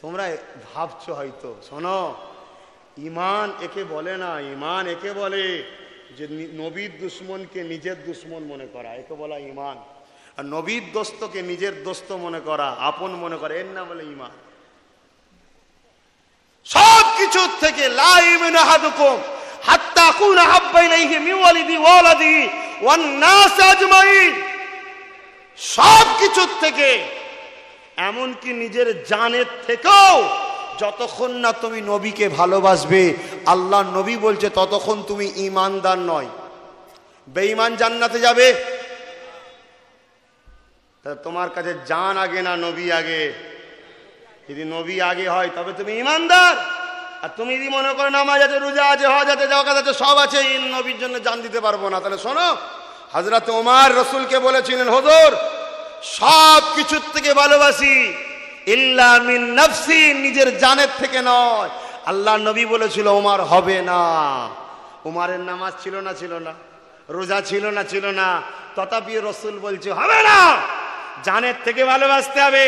তোমরা ভাবছো হয়তো। শোনো, ইমান একে বলে না, ইমান একে বলে যে নবীর দুশ্মনকে নিজের দুশ্মন মনে করা, একে বলা ইমান। আর নবীর দোস্তকে নিজের দোস্ত মনে করা, আপন মনে করা, এর নাম বলে ইমান। সব কিছুর থেকে লা ইউমিনু আহাদুকুম হাত্তা আকুনা হাব্বা ইলাইহি মিন ওয়ালিদি ওয়া ওয়ালাদিহি ওয়ান নাস আজমাইন। সব কিছুর থেকে, এমনকি নিজের জানের থেকেও, যতক্ষণ না তুমি নবীকে ভালোবাসবে, আল্লাহ নবী বলছে ততক্ষণ তুমি ঈমানদার নয়। বেঈমান জান্নাতে যাবে? তোমার কাছে জান আগে না নবী আগে? যদি নবী আগে হয় তবে তুমি ঈমানদার। আর তুমি যদি মনে করো নামাজ আছে, রোজা আছে, হজ আছে, যাকাত আছে, সব আছে, নবীর জন্য জান দিতে পারবো না, তাহলে শোনো, হযরত ওমর রাসূলকে বলেছিলেন হুজুর সব কিছুর থেকে ভালোবাসি ইল্লা মিন নাফসি, নিজের জানের থেকে নয়। আল্লাহ নবী বলেছিল ওমর হবে না। ওমরের নামাজ ছিল না ছিল না? রোজা ছিল না ছিল না? তথাপি রাসূল বলছে হবে না, জানের থেকে ভালোবাসতে হবে।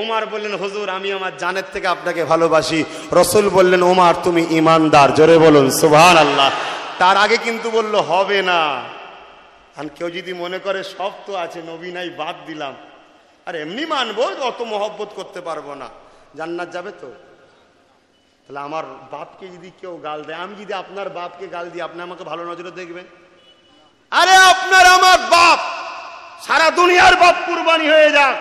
ওমর বললেন হুজুর আমি আমার জানের থেকে আপনাকে ভালোবাসি। রাসূল বললেন ওমর তুমি ঈমানদার। জোরে বলুন সুবহানাল্লাহ। তার আগে কিন্তু বলল হবে না। আর কেউ যদি মনে করে সব তো আছে, নবী নাই বাদ দিলাম, আর এমনি মানবো, অত মহব্বত করতে পারবো না, জান্নাত যাবে তো? তাহলে আমার বাপকে যদি কেউ গাল দেয়, আমি যদি আপনার বাপকে গাল দিই, আপনি আমাকে ভালো নজরে দেখবেন? আরে আপনার আমার বাপ, সারা দুনিয়ার বাপ কুরবানি হয়ে যাক,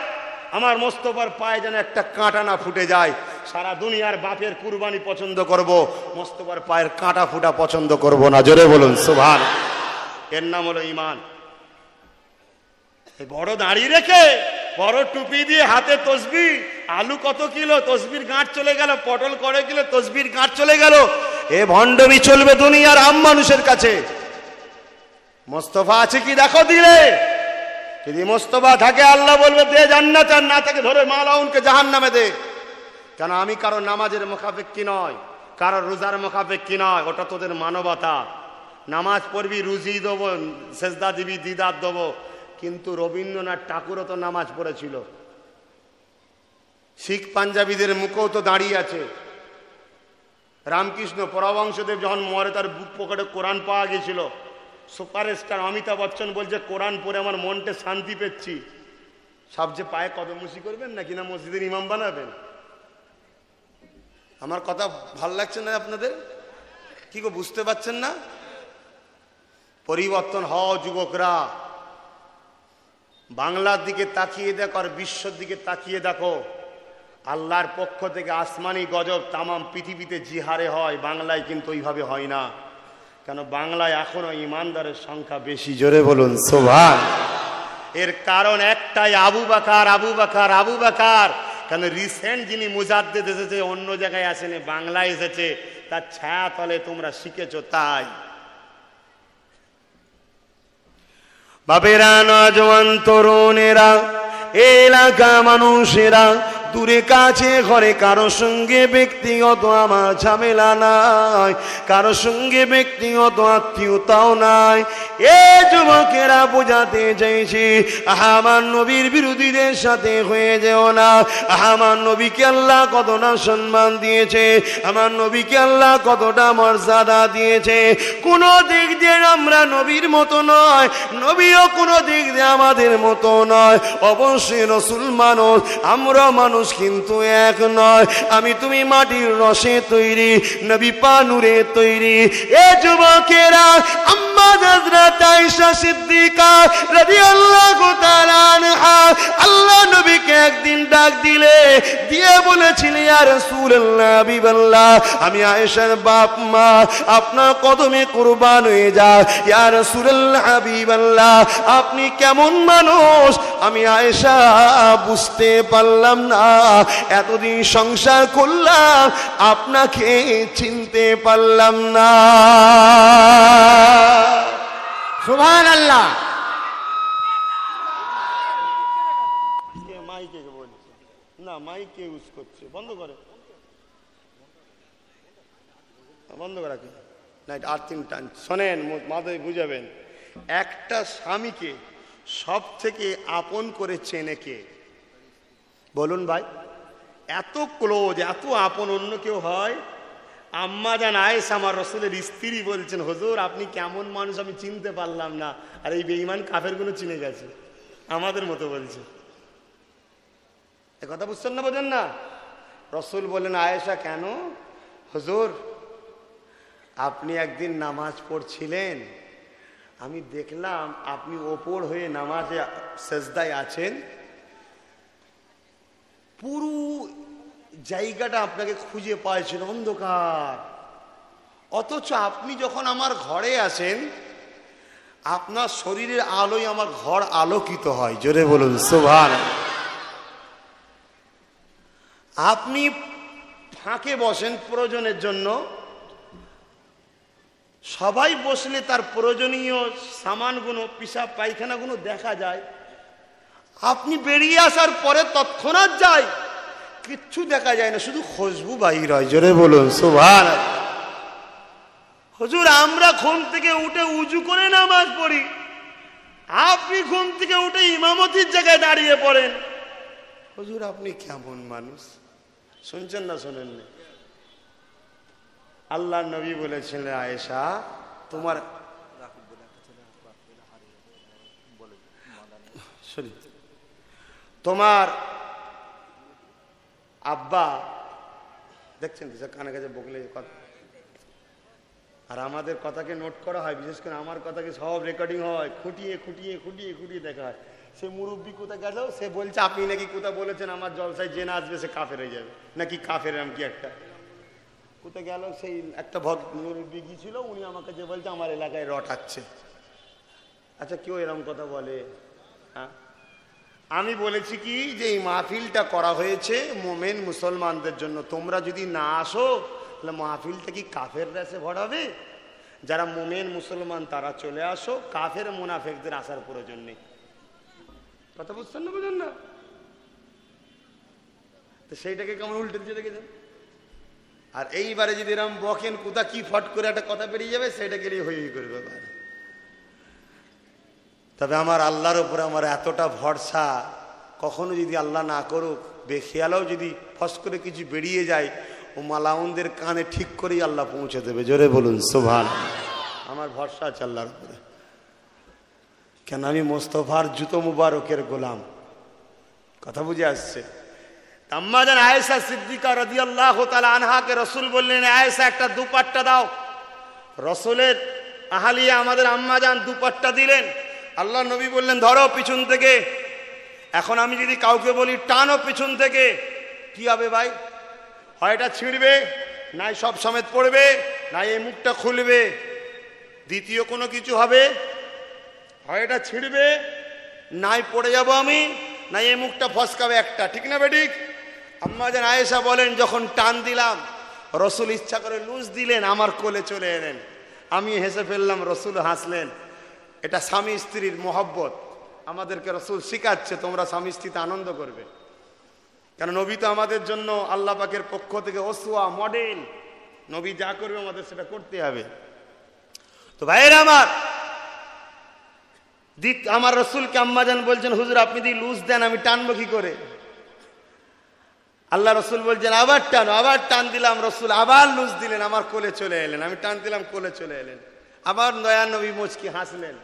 আমার মোস্তফার পায়ে যেন একটা কাঁটা না ফুটে যায়। সারা দুনিয়ার বাপের কুরবানি পছন্দ করব, মোস্তফার পায়ের কাঁটা ফুটা পছন্দ করব না। জোরে বলুন সুবহান। এর নাম হলো ঈমান। বড় দাঁড়িয়ে রেখে, বড় টুপি দিয়ে, হাতে তসবিহ, আলু কত কিলো, তসবির গাঁট চলে গেল, পটল কড়ে কিলো, তসবির গাঁট চলে গেল, এ ভণ্ডমি চলবে দুনিয়ার আম মানুষের কাছে। মোস্তফা আছে কি দেখো দিলে? যদি মোস্তফা থাকে আল্লাহ বলবে দে জান্নাত, আর না থাকে ধরে মালাউনকে জাহান্নামে দে। কেন? আমি কারো নামাজের মুখাপেক্ষী নয়, কারো রোজার মুখাপেক্ষী নয়, ওটা তোদের মানবতা। নামাজ পড়বি, রুজি দেবো, সেজদা দিবি, দিদার দেবো, কিন্তু রবীন্দ্রনাথ ঠাকুরও তো নামাজ পড়েছিল। শিখ পাঞ্জাবিদের মুখেও তো দাঁড়িয়ে আছে। রামকৃষ্ণ পরমহংসদেব যখন মরে, তার বুক পকেটে কোরআন পাওয়া গেছিল। সুপারস্টার অমিতাভ বচ্চন বলছে কোরআন পড়ে আমার মনটা শান্তি পেয়েছি। সব যে পায়ে কদমুশি করবেন নাকি না মসজিদের ইমাম বানাবেন? আমার কথা ভাল লাগছে না আপনাদের? কি গো, বুঝতে পারছেন না? পরিবর্তন হও যুবকরা। বাংলার দিকে তাকিয়ে দেখো আর বিশ্বর দিকে তাকিয়ে দেখো। আল্লাহর পক্ষ থেকে আসমানি গজব তামাম পৃথিবীতে যে হারে হয়, বাংলায় কিন্তু ওইভাবে হয় না। কেন? বাংলায় এখনো ইমানদারের সংখ্যা বেশি। জোরে বলুন সুবহান। এর কারণ একটাই, আবু বকর, আবু বকর, আবু বকর। কেন? রিসেন্ট যিনি মুজাদ্দিদ এসেছে, অন্য জায়গায় আসেনি, বাংলায় এসেছে, তার ছায়া তলে তোমরা শিখেছো। তাই বাবেরা, নজওয়ান তরুণেরা, এলাকা মানুষেরা দূরে কাছে ঘরে কারো সঙ্গে ব্যক্তিগত আমার ঝামেলা নাই, কারো সঙ্গে ব্যক্তিগত আত্মীয়তাও নাই। এ যুবকেরা বোঝাতে চাইছে আমার নবীর বিরোধীদের সাথে হয়ে যেও না। আমার নবীকে আল্লাহ কতটা সম্মান দিয়েছে, আমার নবীকে আল্লাহ কতটা মর্যাদা দিয়েছে। কোন দিক দিয়ে আমরা নবীর মতো নয়, নবীও কোনো দিক দিয়ে আমাদের মতো নয়। অবশ্যই রাসূল মানুষ, আমরা মানুষ কিন্তু এক নয়। আমি তুমি মাটির রসে তৈরি, নবী পানুরে তৈরি। এ যুবকেরা আম্মা হযরত আয়েশা সিদ্দিকা রাদিয়াল্লাহু তাআলা আনহা আল্লাহ নবীকে একদিন ডাক দিলে দিয়ে বলেছিলেন ইয়া রাসূলুল্লাহ হাবিবাল্লাহ, আমি আয়েশার বাপ মা আপনার কদমে কুরবান হয়ে যায়। ইয়া রাসূলুল্লাহ হাবিবাল্লাহ, আপনি কেমন মানুষ আমি আয়েশা বুঝতে পারলাম না। এতদিন সংসার করলাম আপনাকে চিনতে পারলাম না। সুবহানাল্লাহ। মাইকে বলছে না, মাইকে ইউজ করছে, বন্ধ করে, বন্ধ করা কি না, আর তিন টান শোনেন, মাথায় বুঝাবেন। একটা স্বামীকে সব থেকে আপন করে চেনে কে বলুন ভাই? এত ক্লোজ, এত আপন অন্য কেউ হয়? আম্মা জান আয়েশা আমার রাসূলের স্ত্রী বলছেন হুজুর আপনি কেমন মানুষ আমি চিনতে পারলাম না। আর এই বেঈমান কাফেরগুলো চিনে গেছে, আমাদের মতো বলছে। এ কথা বুঝছেন না, বোঝেন না? রাসূল বলেন আয়েশা কেন? হুজুর আপনি একদিন নামাজ পড়ছিলেন, আমি দেখলাম আপনি ওপর হয়ে নামাজে সেজদায় আছেন, পুরো জায়গাটা আপনাকে খুঁজে পাইছেন অন্ধকার, অথচ আপনি যখন আমার ঘরে আসেন আপনার শরীরের আলোয় আমার ঘর আলোকিত হয়। জোরে বলুন সুবহানাল্লাহ। আপনি ফাঁকে বসেন প্রয়োজনের জন্য, সবাই বসলে তার প্রয়োজনীয় সামানগুলো পিসাব পায়খানাগুলো দেখা যায়, আপনি বেরিয়ে আসার পরে তৎক্ষণাৎ যায় কিচ্ছু দেখা যায় না, শুধু খুশবু বাহির হয়। জোরে বলুন সুবহানাল্লাহ। হুজুর আমরা ঘুম থেকে উঠে উজু করে নামাজ পড়ি, আপনি ঘুম থেকে উঠে ইমামতির জায়গায় দাঁড়িয়ে পড়েন। হুজুর আপনি কেমন মানুষ? শুনছেন না শোনেন না? আল্লাহ নবী বলেছিলেন আয়েশা তোমার তোমার আব্বা দেখছেন কানে কাছে বকলে কথা, আর আমাদের কথাকে নোট করা হয়, বিশেষ করে আমার কথাকে সব রেকর্ডিং হয়, খুঁটিয়ে খুঁটিয়ে খুঁটিয়ে খুঁটিয়ে দেখা হয়। সে মুরব্বী কোথা গেল, সে বলছে আপনি নাকি কোথা বলেছেন আমার জলসায় যে না আসবে সে কাফের হয়ে যাবে, নাকি কাফের এরম কি একটা কোথায় গেল। সেই একটা মুরব্বী গিয়েছিল, উনি আমাকে যে বলছে আমার এলাকায় রটাচ্ছে। আচ্ছা কেউ এরম কথা বলে? হ্যাঁ, আমি বলেছি কি যে এই মাহফিলটা করা হয়েছে মোমেন মুসলমানদের জন্য, তোমরা যদি না আসো তাহলে মাহফিলটা কি কাফের রাসে ভরাবে? যারা মোমেন মুসলমান তারা চলে আসো, কাফের মুনাফিকদের আসার প্রয়োজন নেই। কথা বুঝছেন না, বুঝেন না? তো সেইটাকে কেমন উল্টে দিয়ে দেখেছেন। আর এইবারে যদি এরম বকেন কোথা কি ফট করে একটা কথা বেরিয়ে যাবে, সেটাকে নিয়ে হই করবে। তবে আমার আল্লাহর উপরে আমার এতটা ভরসা, কখনো যদি আল্লাহ না করুক বেখেয়ালেও যদি ফস করে কিছু বেরিয়ে যায়, ও মালাউনদের কানে ঠিক করেই আল্লাহ পৌঁছে দেবে। জোরে বলুন সুবহানাল্লাহ। আমার ভরসা আছে আল্লাহর উপরে, কেন আমি মোস্তফার জুতো মুবারকের গোলাম। কথা বুঝে আসছে? আম্মা জান আয়েশা সিদ্দিকা রাদিয়াল্লাহু তাআলা আনহাকে রাসূল বললেন আয়েশা একটা দুপাট্টা দাও। রাসূলের আহলিয়া আমাদের আম্মা জান দুপাট্টা দিলেন। আল্লাহ নবী বললেন ধরো পিছন থেকে। এখন আমি যদি কাউকে বলি টানো পিছন থেকে, কি হবে ভাই? হয় এটা ছিঁড়বে, নাই সব সমেত পড়বে, নাই এই মুখটা খুলবে, দ্বিতীয় কোনো কিছু হবে। হয় এটা ছিঁড়বে, নাই পড়ে যাব আমি, নাই এই মুখটা ফসকাবে একটা, ঠিক না বেঠিক? আম্মা জান আয়েশা বলেন যখন টান দিলাম রসুল ইচ্ছা করে লুজ দিলেন, আমার কোলে চলে এলেন, আমি হেসে ফেললাম, রসুল হাসলেন। এটা স্বামী স্ত্রীর মহব্বত। আমাদেরকে রসুল শিখাচ্ছে তোমরা স্বামী স্ত্রীতে আনন্দ করবে, কারণ নবী তো আমাদের জন্য আল্লাহ পাকের পক্ষ থেকে ওসওয়া মডেল। নবী যা করবে আমাদের সেটা করতে হবে। তো ভাইয়েরা আমার রসুলকে আম্মাজান বলছেন, হুজুর আপনি যদি লুজ দেন আমি টানবো কি করে? আল্লাহ রসুল বলছেন আবার টানো। আবার টান দিলাম, রসুল আবার লুজ দিলেন, আমার কোলে চলে এলেন। আমি টান দিলাম, কোলে চলে এলেন। আবার দয়া নবী মুচকি হাসলেন।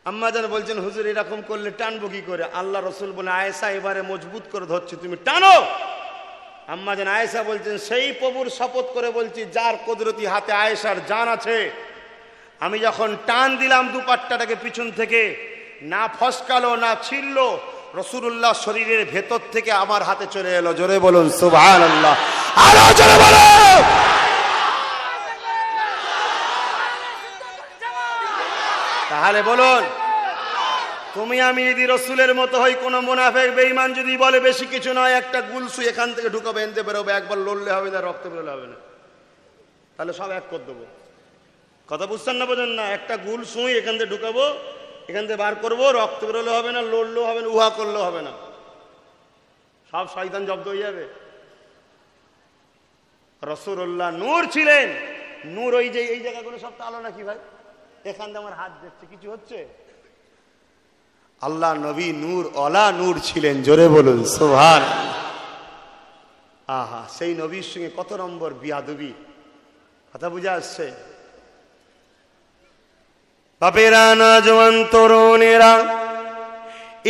আম্মাজান বলছেন হুজুর এরকম করলে টানবো কি করে? আল্লাহ রসুল বলে আয়েশা এবারে মজবুত করে ধরছি, তুমি টানো। আম্মাজান আয়েশা বলছেন সেই প্রভুর শপথ করে বলছি যার কুদরতি হাতে আয়েশার জান আছে, আমি যখন টান দিলাম দুপাট্টাটাকে পিছন থেকে, না ফসকালো না ছিললো, রাসূলুল্লাহ শরীরের ভেতর থেকে আমার হাতে চলে এলো। জোরে বলুন সুবহানাল্লাহ, আরো জোরে বলুন। তাহলে বলুন, তুমি আমি যদি রসুলের মতো হই, কোন মুনাফিক বেঈমান যদি বলে বেশি কিছু নয়, একটা গুলসুই এখান থেকে ঢুকাবে এনতে বেরোবে, একবার লড়লে হবে না, রক্ত বেরোলে হবে না, তাহলে সব এক করে দেবো। কথা বুঝছেন না, বোঝেন না? একটা গুল সুই এখান থেকে ঢুকাবো, এখান থেকে বার করবো, রক্ত বেরোলে হবে না, লড়লেও হবে না, উহা করলেও হবে না, সব শয়তান জব্দ হয়ে যাবে। রাসূলুল্লাহ নূর ছিলেন। নূর ওই যে এই জায়গাগুলো সব তো আলো নাকি ভাই? এখান থেকে আমার হাত দেখছে, কিছু হচ্ছে? আল্লাহ নবী নূর ওয়ালা নূর ছিলেন। জোরে বলুন সুবহানাল্লাহ। আহা, সেই নবীর সঙ্গে কত নম্বর বিয়াদবি! কথা বুঝে আসছে? বাপেরা, নওজোয়ান তরুণেরা,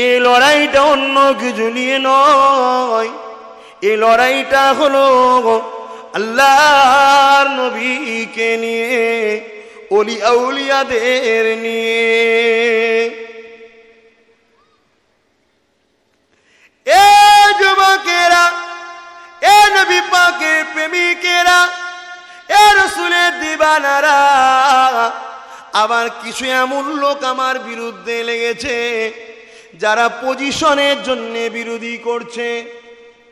এই লড়াইটা অন্য কিছু নিয়ে নয়, এই লড়াইটা হলো আল্লাহর নবীকে নিয়ে, ওলি আউলিয়াদের নিয়ে। এ যুবকেরা, এ নবী পাকের প্রেমিকেরা, এ রাসূলের দিবানারা, আবার কিছু এমন লোক আমার বিরুদ্ধে লেগেছে যারা পজিশনের জন্য বিরোধী করছে।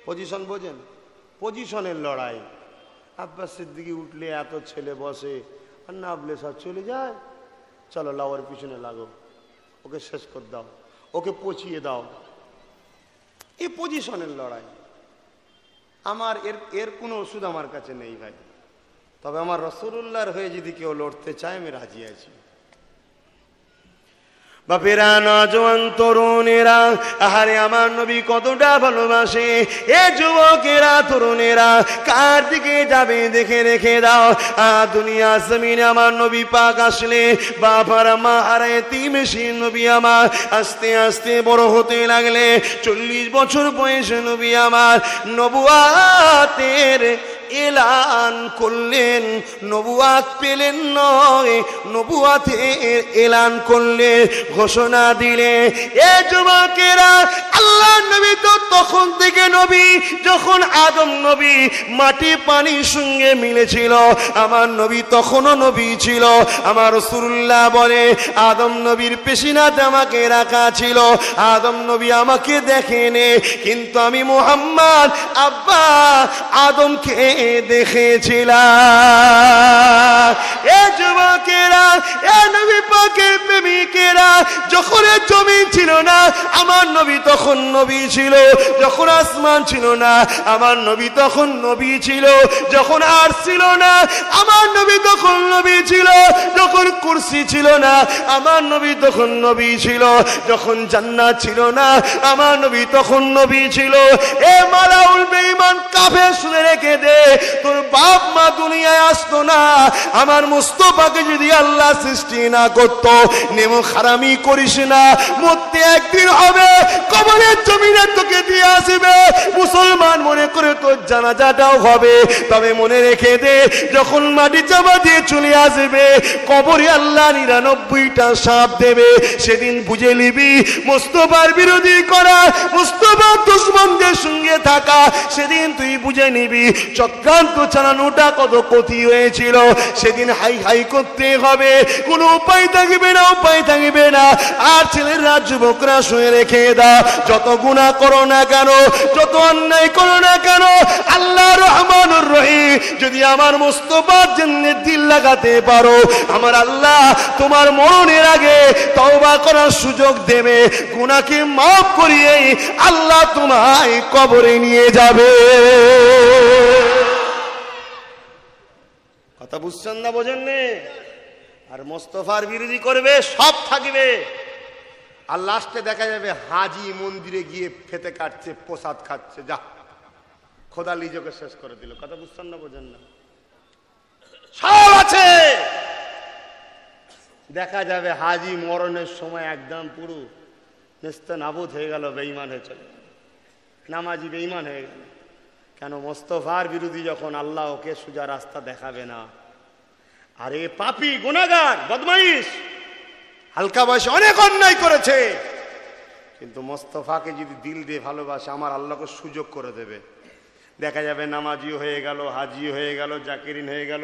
পজিশন বোঝেন? পজিশনের লড়াই। আব্বাস সিদ্দিকী উঠলে এত ছেলে বসে, আর না বলে সব চলে যায়। চলো লাওয়ার পিছনে লাগো, ওকে শেষ করে দাও, ওকে পচিয়ে দাও। এই পজিশনের লড়াই। আমার এর কোনো ওষুধ আমার কাছে নেই ভাই, তবে আমার রাসূলুল্লাহর হয়ে যদি কেউ লড়তে চায় আমি রাজি আছি। বাপেরা, নওজোয়ান তরুণেরা, আহারে আমার নবী কতটা ভালোবাসে। এ যুবকেরা, তরুণেরা, কার দিকে যাবে দেখে রেখে দাও। দুনিয়া জমিনে আমার নবী পাক আসলে বাবার মা হারা এতিমশীল নবী আমার আস্তে আস্তে বড় হতে লাগলে 40 বছর বয়সে নবী আমার নবুয়াতের এলান করলেন। নবুয়াত পেলেন নয়, নবুয়াতের এলান করলে, ঘোষণা দিলে। এ যুবকেরা, আল্লাহ নবী তো তখন থেকে নবী যখন আদম নবী মাটি পানির সঙ্গে মিলেছিল। আমার নবী তখনও নবী ছিল। আমার রাসূলুল্লাহ বলে আদম নবীর পেশিনাতে আমাকে রাখা ছিল, আদম নবী আমাকে দেখেনে, কিন্তু আমি মুহাম্মদ আব্বা আদমকে দেখেছিলাম। এ যুবকেরা, এ নবী পাকের প্রেমিকেরা, যখন জমি ছিল না আমার নবী তখন নবী ছিল, যখন আসমান ছিল না আমার নবী তখন নবী ছিল, যখন আর ছিল না আমার নবী তখন নবী ছিল, যখন কুরসি ছিল না আমার নবী তখন নবী ছিল, যখন জান্নাত ছিল না আমার নবী তখন নবী ছিল। এ মালাউল বেঈমান কাফের শুনে রেখে দে, তোর বাপ মা দুনিয়ায় আসতো না আমার মুস্তাফাকে যদি আল্লাহ সৃষ্টি না করতো। নেমো খারামি করিস না, মরতে একদিন হবে, কবরের জমিনে তোকে দিয়ে আসবে, মুসলমান মনে করে তোর জানাজাটাও হবে। তবে মনে রেখে দে, যখন মাটি চাপা দিয়ে চলে আসবে কবরে আল্লাহ 99টা সাপ দেবে। সেদিন বুঝে নিবি মুস্তাফার বিরোধী করা, মুস্তাফার দুশমনদের সঙ্গে থাকা, সেদিন তুই বুঝে নিবি ক্রান্ত চালানোটা কত ক্ষতি হয়েছিল। সেদিন হাই হাই করতে হবে, কোনো উপায় থাকবে না, উপায় থাকবে না। আর ছেলেরা যুবকরা শুয়ে রেখে দাও, যত গুনাহ করো না কেন, যত অন্যায় করো না কেন, আল্লাহ রহমানুর রহিম যদি আমার মুস্তাফার জন্য দিল লাগাতে পারো, আমার আল্লাহ তোমার মরণের আগে তওবা করার সুযোগ দেবে, গুনাহকে মাফ করিয়ে আল্লাহ তোমায় কবরে নিয়ে যাবে। কথা বুঝছেন না, বোঝেন নে? আর মোস্তফার বিরোধী করবে, সব থাকবে। আর লাস্টে দেখা যাবে হাজি মন্দিরে গিয়ে ফেতে কাটছে, প্রসাদ খাচ্ছে, যা খোদা লিজকে শেষ করে দিল। কথা বুঝছেন না, বোঝেন না? সব আছে। দেখা যাবে হাজি মরণের সময় একদম পুরো নেস্তানাবুদ হয়ে গেল, বেঈমান হয়ে চলে, নামাজি বেঈমান হয়ে গেল। কেন? মোস্তফার বিরোধী যখন, আল্লাহ ওকে সোজা রাস্তা দেখাবে না। আর এ পাপী, গুনাহগার, বদমাইশ, হালকা বয়সে অনেক অন্যায় করেছে, কিন্তু মোস্তফাকে যদি দিল দিয়ে ভালোবাসে, আমার আল্লাহকে সুযোগ করে দেবে। দেখা যাবে নামাজিও হয়ে গেল, হাজিও হয়ে গেল, জাকিরিন হয়ে গেল,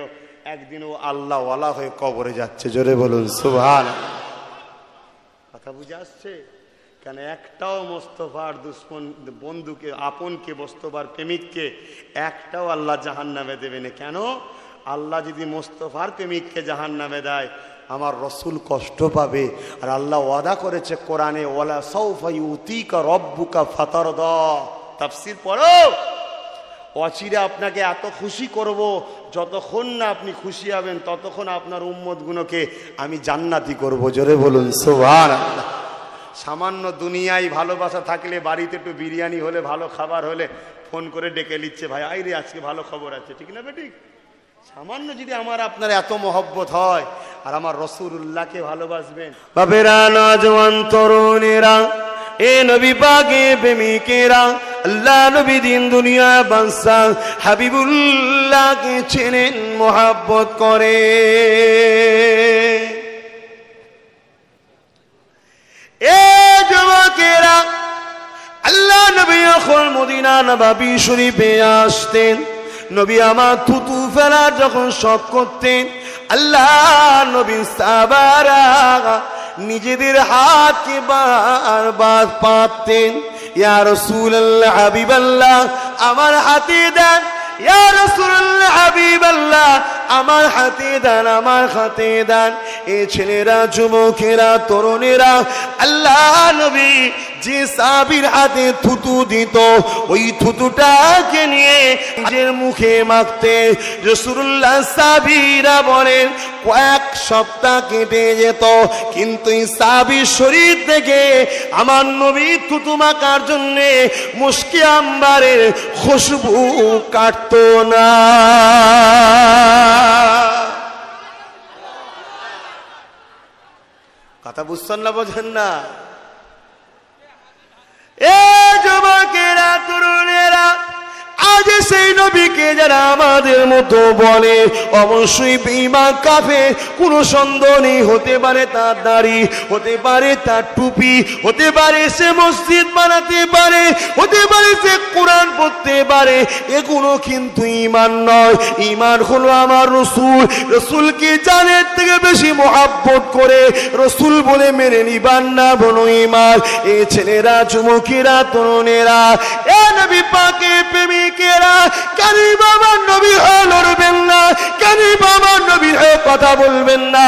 একদিন ও আল্লাহ ওয়ালা হয়ে কবরে যাচ্ছে। জোরে বলুন সুবহানাল্লাহ। কথা বুঝে আসছে? কেন? একটাও মোস্তফার দুশ্মন বন্ধুকে, আপনকে, মোস্তফার প্রেমিককে একটাও আল্লাহ জাহান্নামে দেবে না। কেন? আল্লাহ যদি মোস্তফার প্রেমিককে জাহান্নামে দেয়, আমার রসুল কষ্ট পাবে। আর আল্লাহ ওয়াদা করেছে কোরআনে, ওয়ালা সাউফা ইউতিকা রব্বুকা ফাতারদা। তাফসীর পড়ো, অচিরে আপনাকে এত খুশি করব, যতক্ষণ না আপনি খুশি হবেন ততক্ষণ আপনার উম্মতগুলোকে আমি জান্নাতি করব। জোরে বলুন সুবহানাল্লাহ। সামান্য দুনিয়ায় ভালোবাসা থাকলে, বাড়িতে একটু বিরিয়ানি হলে, ভালো খাবার হলে ফোন করে ডেকে নিচ্ছে, ভাই আইরে আজকে ভালো খবর আছে, ঠিক না বেঠিক? সামান্য যদি আমার আপনার এত মহব্বত হয়, আর আমার রাসূলুল্লাহকে ভালোবাসবেন। বাপেরা, নওজোয়ান তরুণেরা, এ নবী পাকের প্রেমিকেরা, আল্লাহ নবী দিন দুনিয়া বাদশাহ হাবিবুল্লাহকে চেনেন, মহব্বত করে। এ যুবকেরা, আল্লাহ নবী যখন মদিনা নববী শরীফে আসতেন, নবী আমার থুতু ফেলা যখন শখ করতেন, আল্লাহ নবী সাহাবারা নিজেদের হাতকে বারবার পাততেন। ইয়া রাসূলুল্লাহ, হাবিবাল্লাহ, আমার হাতে দেন। ইয়া রাসূলুল্লাহ, হাবিবাল্লাহ, আমার হাতে দেন, আমার হাতে দেন। এই ছেলেরা, যুবকেরা, তরুণেরা, আল্লাহ নবী যে সাহাবীর হাতে থুতু দিত, ওই থুতুটাকে নিয়ে নিজের মুখে মাখতে রাসূলুল্লাহ, সাহাবীরা বলেন কয়েক সপ্তাহ কেটে যেত, কিন্তু এই সাহাবীর শরীর থেকে আমার নবী থুতু মাখার জন্য মুশকি আম্বারের খুশবু কাটতো না। কথা বুঝছেন না, বোঝেন না? এ যুবকেরা, তরুণেরা, আজ সেই নবীকে যারা আমাদের মতো বলে, অবশ্যই বেঈমান কাফের, কোনো সন্দেহ নেই। হতে পারে তার দাড়ি, হতে পারে তার টুপি, হতে পারে সে মসজিদ বানাতে পারে, হতে পারে সে কোরআন পড়তে পারে, এগুলো কিন্তু ঈমান নয়। ঈমান হলো আমার রাসূল, রাসূলকে জানের থেকে বেশি মহব্বত করে রাসূল বলে মেনে নিবার না বলো ঈমান। এই ছেলেরা, যুবকেরা, তরুণেরা, এ নবী পাকের প্রেমিক, কেন বাবার নবী হয়ে লড়বেন না? কেন বাবার নবী হয়ে কথা বলবেন না?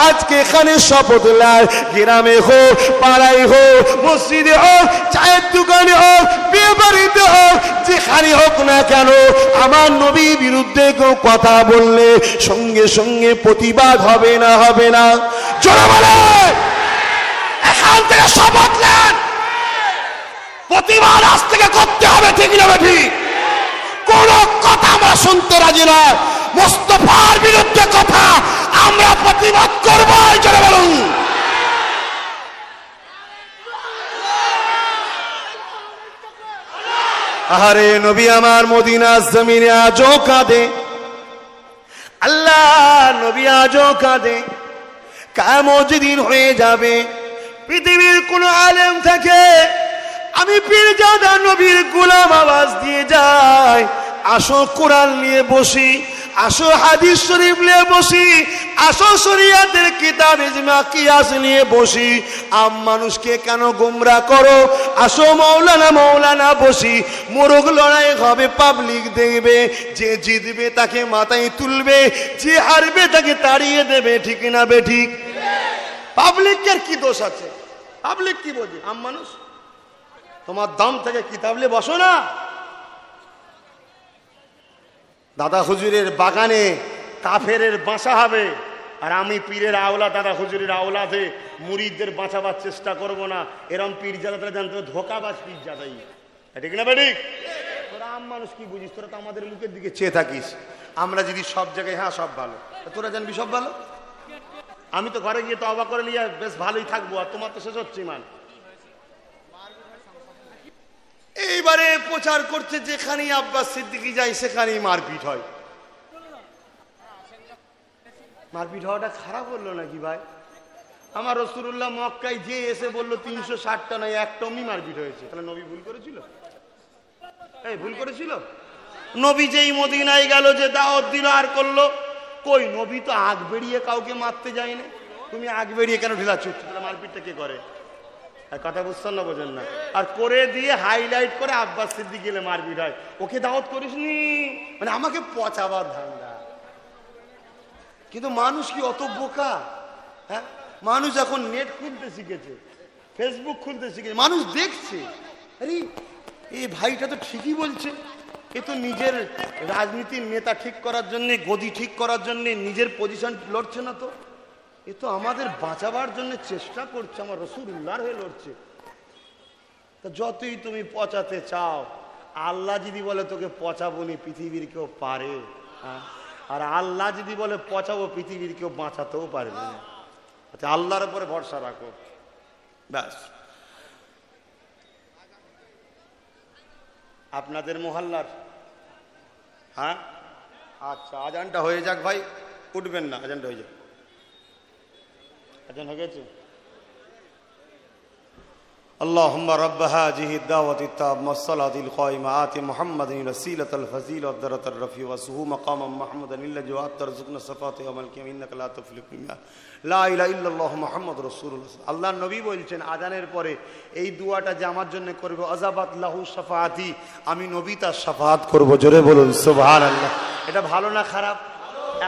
আজকে এখানে শপথ লাল, গ্রামে হোক, পাড়ায় হোক, মসজিদে হোক, চায়ের দোকানে হোক, বিয়ে বাড়িতে হোক, যেখানে হোক না কেন, আমার নবীর বিরুদ্ধে কেউ কথা বললে সঙ্গে সঙ্গে প্রতিবাদ হবে না? হবে না? জোরে বলে এখান থেকে শপথ নেন, প্রতিবাদ আজ থেকে করতে হবে, ঠিক না ঠিক? কোন কথা আমরা শুনতে রাজি নয়। মুস্তাফার বিরুদ্ধে কথা আমরা প্রতিবাদ করব। জোরে বলুন। আরে নবী আমার মদিনার জমিনে আজও কাঁদে, আল্লাহ নবী আজও কাঁদে। কিয়ামত যেদিন হয়ে যাবে, পৃথিবীর কোন আলেম থেকে আমি পীরজাদা নবীর গোলাম আওয়াজ দিয়ে যাই, আসো কোরআন নিয়ে বসি, আসো হাদিস শরীফ নিয়ে বসি, আসো শরীয়তের কিতাব ইজমা কিয়াস নিয়ে বসি। আম মানুষকে কেন গোমরা করো? আসো মৌলানা বসি। মোরগ লড়াই হবে, পাবলিক দেখবে, যে জিতবে তাকে মাথায় তুলবে, যে হারবে তাকে তাড়িয়ে দেবে। ঠিক না বে ঠিক? পাবলিকের কি দোষ আছে? পাবলিক কি বোঝে? আম মানুষ তোমার দাম থেকে কিতাব নিয়ে বসো না। দাদা হুজুরের বাগানে কাফেরের বাসা হবে, আর আমি পীরের আওলা, দাদা হুজুরের আওলাদে মুরিদদের বাঁচাবার চেষ্টা করব না। এরম পীর জাদাটা জানতো ধোকাবাজ পীর জাদাই। ঠিক না বেঠিক? তোরা আম মানুষ কি বুঝিস? তোরা তো আমাদের মুখের দিকে চেয়ে থাকিস। আমরা যদি সব জায়গায় হ্যাঁ সব ভালো, তোরা জানবি সব ভালো। আমি তো ঘরে গিয়ে তওবা করে নিয়ে বেশ ভালোই থাকবো, আর তোমার তো শেষ হচ্ছে মান। এইবারে প্রচার করছে যেখানেই আব্বাস সিদ্দিকী যায় সেখানেই মারপিট হয়। মারপিট হওয়াটা খারাপ বললো নাকি ভাই? আমার রাসূলুল্লাহ মক্কায় যে এসে বললো 360টা নয় একটমই মারপিট হয়েছে, তাহলে নবী ভুল করেছিল? এই ভুল করেছিল? নবী যেই মদিনায় গেল, যে দাওয়াত দিল আর করলো, কই নবী তো আগ বেরিয়ে কাউকে মারতে যায়নি। তুমি আগ বেরিয়ে কেন ঢিলাচ্ছ? তাহলে মারপিটটা কে করে? কথা বুঝছেন না, বোঝেন না? আর করে দিয়ে হাইলাইট করে আব্বাস সিদ্দিক গেলে মারপিট হয়। ওকে দাওয়াত করিসনি, মানে আমাকে পচাবার ধান্দা। কিন্তু মানুষ কি অত বোকা? হ্যাঁ, মানুষ এখন নেট খুলতে শিখেছে, ফেসবুক খুলতে শিখেছে, মানুষ দেখছে, আরে এই ভাইটা তো ঠিকই বলছে। এ তো নিজের রাজনীতির নেতা ঠিক করার জন্য, গদি ঠিক করার জন্য নিজের পজিশন লড়ছে না, তো এ তো আমাদের বাঁচাবার জন্য চেষ্টা করছে, আমার রাসূলুল্লাহর হয়ে লড়ছে। তা যতই তুমি পচাতে চাও, আল্লাহ যদি বলে তোকে পচাবনি, পৃথিবীর কেউ পারে? আর আল্লাহ যদি বলে পচাবো, পৃথিবীর কেউ বাঁচাতেও পারবে না। আচ্ছা, আল্লাহর উপরে ভরসা রাখো, ব্যাস। আপনাদের মহল্লার, হ্যাঁ আচ্ছা, আজানটা হয়ে যাক ভাই, উঠবেন না, আজানটা হয়ে যাক। আজান হয়ে গেছে। اللهم رب هذه الدعوة التامة والصلاة القائمة آت محمد الوسيلة الفضيلة والدرجة الرفيعة وسهو مقاما محمودا إلا جواد ترزقنا الصفات يوم القيامة إنك لا تفلح الميعاد لا إله إلا الله محمد رسول الله। আল্লাহর নবী বলছেন আজানের পরে এই দোয়াটা যে আমার জন্য করবে, আযাবাত লাহু শাফাআতি, আমি নবী তার শাফাআত করব। জোরে বলুন সুবহানাল্লাহ। এটা ভালো না খারাপ?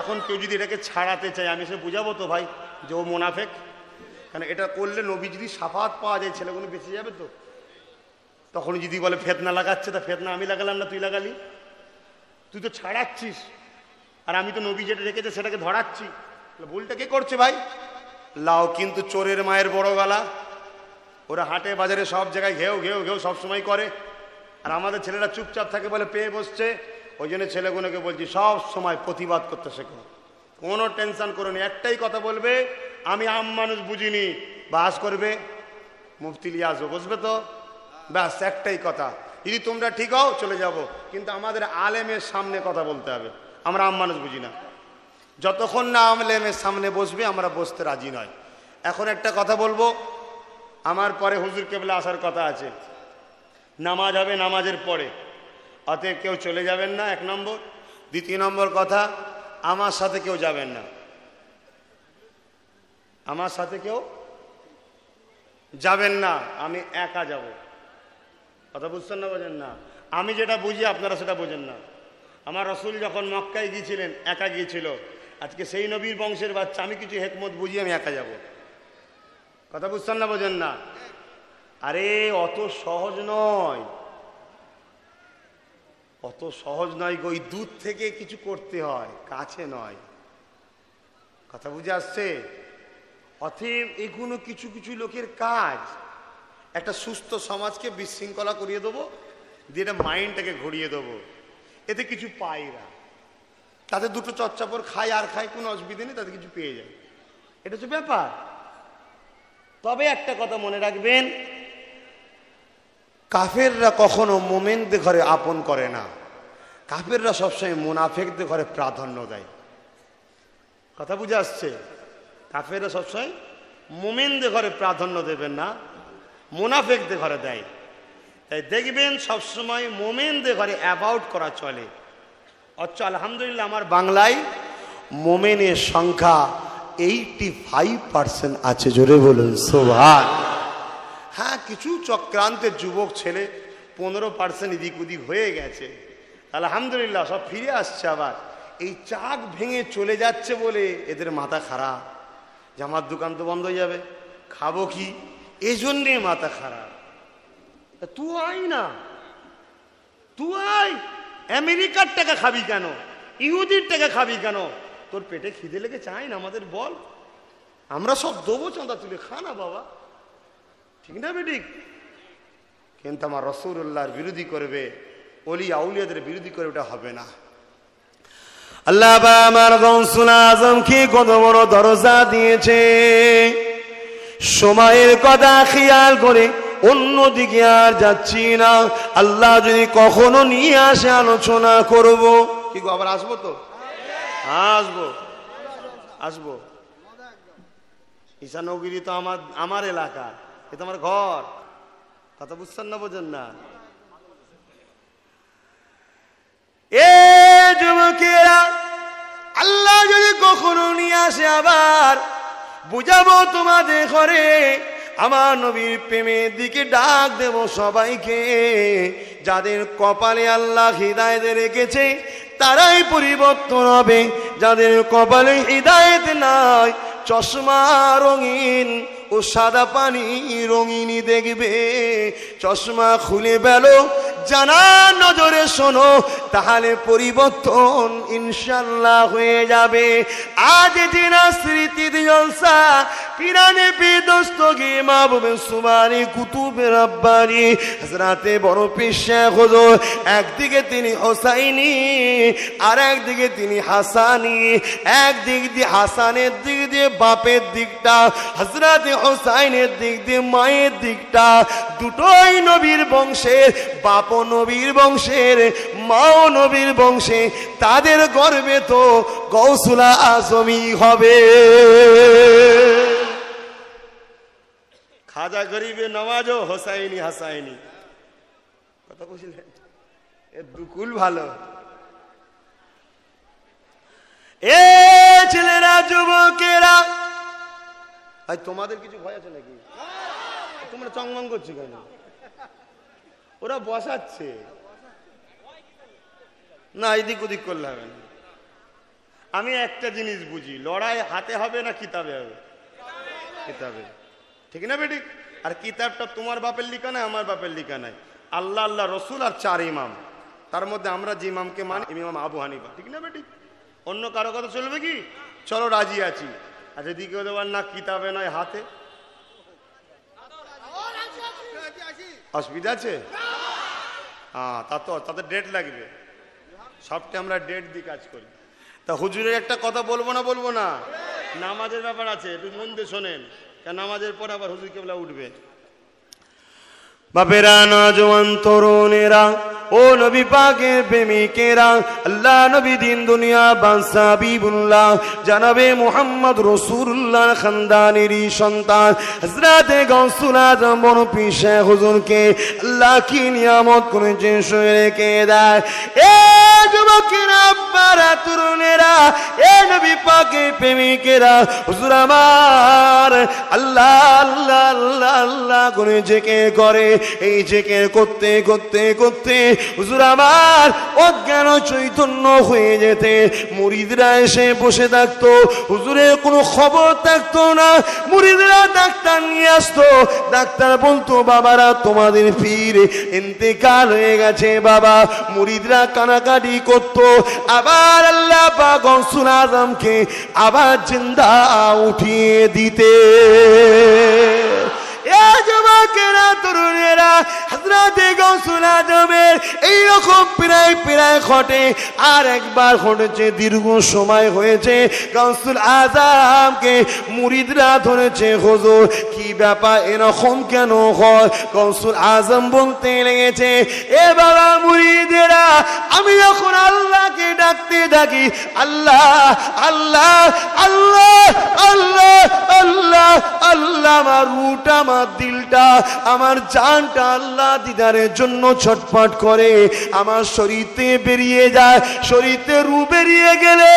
এখন কেউ যদি এটাকে ছাড়াতে চায়, আমি সে বুঝাবো তো ভাই যে ও মুনাফিক। কারণ এটা করলে নবী যদি শাফাত পাওয়া যায়, ছেলেগুলো বেঁচে যাবে তো। তখন যদি বলে ফেতনা লাগাচ্ছে, তা ফেতনা আমি লাগালাম না তুই লাগালি? তুই তো ছাড়াচ্ছিস, আর আমি তো নবী যেটা রেখেছে সেটাকে ধরাচ্ছি। ভুলটা কে করছে ভাই? লাও কিন্তু চোরের মায়ের বড় গলা। ওরা হাটে বাজারে সব জায়গায় ঘেউ ঘেউ ঘেউ সবসময় করে, আর আমাদের ছেলেরা চুপচাপ থাকে বলে পেয়ে বসছে। ওই জন্য ছেলেগুলোকে বলছি সব সময় প্রতিবাদ করতে শেখো, কোনো টেনশন করো নি। একটাই কথা বলবে, আমি আম মানুষ বুঝিনি, বাস করবে মুফতি লিয়াজ বুঝবে তো, ব্যাস একটাই কথা। যদি তোমরা ঠিক হও চলে যাব, কিন্তু আমাদের আলেমের সামনে কথা বলতে হবে। আমরা আম মানুষ বুঝি না, যতক্ষণ না আলেমের সামনে বসবে আমরা বসতে রাজি নয়। এখন একটা কথা বলবো, আমার পরে হুজুর কেবলা আসার কথা আছে, নামাজ হবে নামাজের পরে, অতএব কেউ চলে যাবেন না, এক নম্বর। দ্বিতীয় নম্বর কথা, আমার সাথে কেউ যাবেন না, আমার সাথে কেউ যাবেন না, আমি একা যাব। কথা বুঝছেন না, বোঝেন না? আমি যেটা বুঝি আপনারা সেটা বোঝেন না। আমার রাসূল যখন মক্কায় গিয়েছিলেন একা গিয়েছিল, আজকে সেই নবীর বংশের বাচ্চা, আমি কিছু হেকমত বুঝি আমি একা যাব। কথা বুঝছেন না, বোঝেন না? আরে অত সহজ নয়, অত সহজ নয় গো, দূর থেকে কিছু করতে হয়, কাছে নয়। কথা বুঝে আসছে? অতএব এগুলো কিছু কিছু লোকের কাজ। একটা সুস্থ সমাজকে বিশৃঙ্খলা করিয়ে দেবো, দিয়ে এটা মাইন্ডটাকে ঘুরিয়ে দেবো, এতে কিছু পাই না। তাদের দুটো চচ্চাপড় খায় আর খায়, কোনো অসুবিধা নেই, তাদের কিছু পেয়ে যায়, এটা হচ্ছে ব্যাপার। তবে একটা কথা মনে রাখবেন, কাফেররা কখনো মোমেনদের ঘরে আপন করে না, কাফেররা সবসময় মুনাফিকদের ঘরে প্রাধান্য দেয়। কথা বুঝে আসছে? কাফেররা সবসময় মোমেনদের ঘরে প্রাধান্য দেবেন না, মুনাফিকদের ঘরে দেয়। তাই দেখবেন সবসময় মোমেনদের ঘরে অ্যাবাউট করা চলে, আচ্ছা আলহামদুলিল্লাহ আমার বাংলায় মোমেনের সংখ্যা 85% আছে, জোরে বলুন সুবহান। হ্যাঁ, কিছু চক্রান্তের যুবক ছেলে 15% এদিক ওদিক হয়ে গেছে, আলহামদুলিল্লাহ সব ফিরে আসছে। আবার এই চাক ভেঙে চলে যাচ্ছে বলে এদের মাথা খারাপ, যে আমার দোকান তো বন্ধ হয়ে যাবে, খাবো কি, এই জন্যে মাথা খারাপ। তুই আয় না, তুই আয়, আমেরিকার টাকা খাবি কেন, ইহুদির টাকা খাবি কেন, তোর পেটে খিদে লেগে চাই না আমাদের বল, আমরা সব দেবো, চাঁদা তুলে খা না বাবা, ঠিক না বেঠিক? কিন্তু আমার রাসূলুল্লাহর বিরোধী করবে, ওলি আউলিয়াদের বিরোধী করে, ওটা হবে না। আল্লাহ আমার গৌসুল আজমকে কত বড় দরজা দিয়েছে, সময়ের কথা খেয়াল করে অন্যদিকে আর যাচ্ছি না। আল্লাহ যদি কখনো নিয়ে আসে আলোচনা করব। কি গো, আবার আসবো তো? আসবো আসবো। ঈশানগিরি তো আমার এলাকা, এ তো আমার ঘর, কথা বুঝছেন না, বোঝেন না? এ যুবকেরা, আল্লাহ যদি কখনো নিয়ে আসে আবার বুঝাবো তোমাদের ঘরে, আমার নবীর প্রেমের দিকে ডাক দেব সবাইকে। যাদের কপালে আল্লাহ হিদায়েত রেখেছে তারাই পরিবর্তন হবে, যাদের কপালে হিদায়েত নাই চশমা রঙিন ও সাদা পানি রঙিনী দেখবে। চশমা খুলে বেলো, জানা নজরে শোনো, তাহলে পরিবর্তন ইনশাল্লাহ হয়ে যাবে। আজ জিনা স্মৃতি জলসা পিরানে বেদস্তগি মাহবুবে সুমারি কুতুবে রব্বানি হযরতে বড় পীর শেখ হুজুর, একদিকে তিনি হোসাইনি আর একদিকে তিনি হাসানি। একদিক দিয়ে হাসানের দিক দিয়ে বাপের দিকটা, হযরতে হোসাইনের দিক দিয়ে মায়ের দিকটা, দুটোই নবীর বংশের, বাপও নবীর বংশের, মাও নবীর বংশে, তাদের গর্বে তো গৌসুল আজমই হবে। খাজা গরিবে নওয়াজও হোসাইনি হাসাইনি, কথা বুঝলেন? এ দুকুল ভালো। এ ছেলেরা, যুবকেরা, ভাই তোমাদের কিছু ভয় আছে নাকি? তোমরা চংমং করছো কেন? ওরা বসাচ্ছে না, এদিক ওদিক করলে হবে না। আমি একটা জিনিস বুঝি, লড়াই হাতে হবে না কিতাবে হবে? কিতাবে, ঠিক না বেটি? আর কিতাবটা তোমার বাপের লিখা নাই, আমার বাপের লিখা নাই, আল্লাহ আল্লাহ রসুল আর 4 ইমাম, তার মধ্যে আমরা যে ইমামকে মানি ইমাম আবু হানিফা, ঠিক না বেটি? অন্য কারো কথা চলবে কি? চলো রাজি আছি। আর এদিকে দেবার না কিতাবে নয় হাতে, অসুবিধা আছে? হ্যাঁ, তা তো তাদের ডেট লাগবে, সবটা আমরা ডেট দিয়ে কাজ করি। তা হুজুরের একটা কথা বলবো না, নামাজের ব্যাপার আছে, একটু মন দিয়ে শোনেন, কারণ নামাজের পর আবার হুজুর কেবলা উঠবে। বাপেরা, নওজোয়ান তরুণেরা, ও নবী পাকের প্রেমিকেরা, আল্লাহ নবী দিন দুনিয়া বাদশা হাবিবুল্লাহ জানাবে মুহাম্মদ রাসূলুল্লাহ খানদানেরই সন্তান হযরতে গাউসুল আজম বড় পীর শেখ হুজুরকে আল্লাহ কি নিয়ামত করেছে শুয়ে রেখে দেয়। এ যুবকেরা, আব্বারা, তরুণেরা, এ নবী পাকের প্রেমিকেরা, হুজুর আমার আল্লাহ আল্লাহ আল্লাহ আল্লাহ করে জিকির করে। এই জিকির করতে করতে করতে হুজুর আমার অজ্ঞান চৈতন্য হয়ে যেতে মুরিদরা এসে বসে থাকতো, হুজুরের কোনো খবর থাকতো না। মুরিদরা ডাক্তার নিয়ে আসতো, ডাক্তার বলতো বাবারা তোমাদের পীর ইন্তেকাল হয়ে গেছে বাবা। মুরিদরা কানাকাটি করতো, আবার আল্লাহ পাক গাউসুল আজমকে আবার জিন্দা উঠিয়ে দিতে। যুবকেরা, তরুণেরা, হযরতে গাউসুল আজমের এইরকম প্রায় ঘটে। আর একবার ঘটেছে, দীর্ঘ সময় হয়েছে, গাউসুল আজমকে মুরিদরা ধরেছে, হুজুর কি ব্যাপার, এরকম কেন হয়? গাউসুল আজম বলতে লেগেছে, এ বাবা মুরিদেরা, আমি যখন আল্লাহকে ডাকতে থাকি, আল্লাহ আল্লাহ আল্লাহ আল্লাহ আল্লাহ আল্লাহ, আমার রুটা, আমার দিলটা, আমার আমার জানটা আল্লাহ দিদারের জন্য ছটফট করে, আমার শরীরে বেরিয়ে যায়। শরীরে রু বেরিয়ে গেলে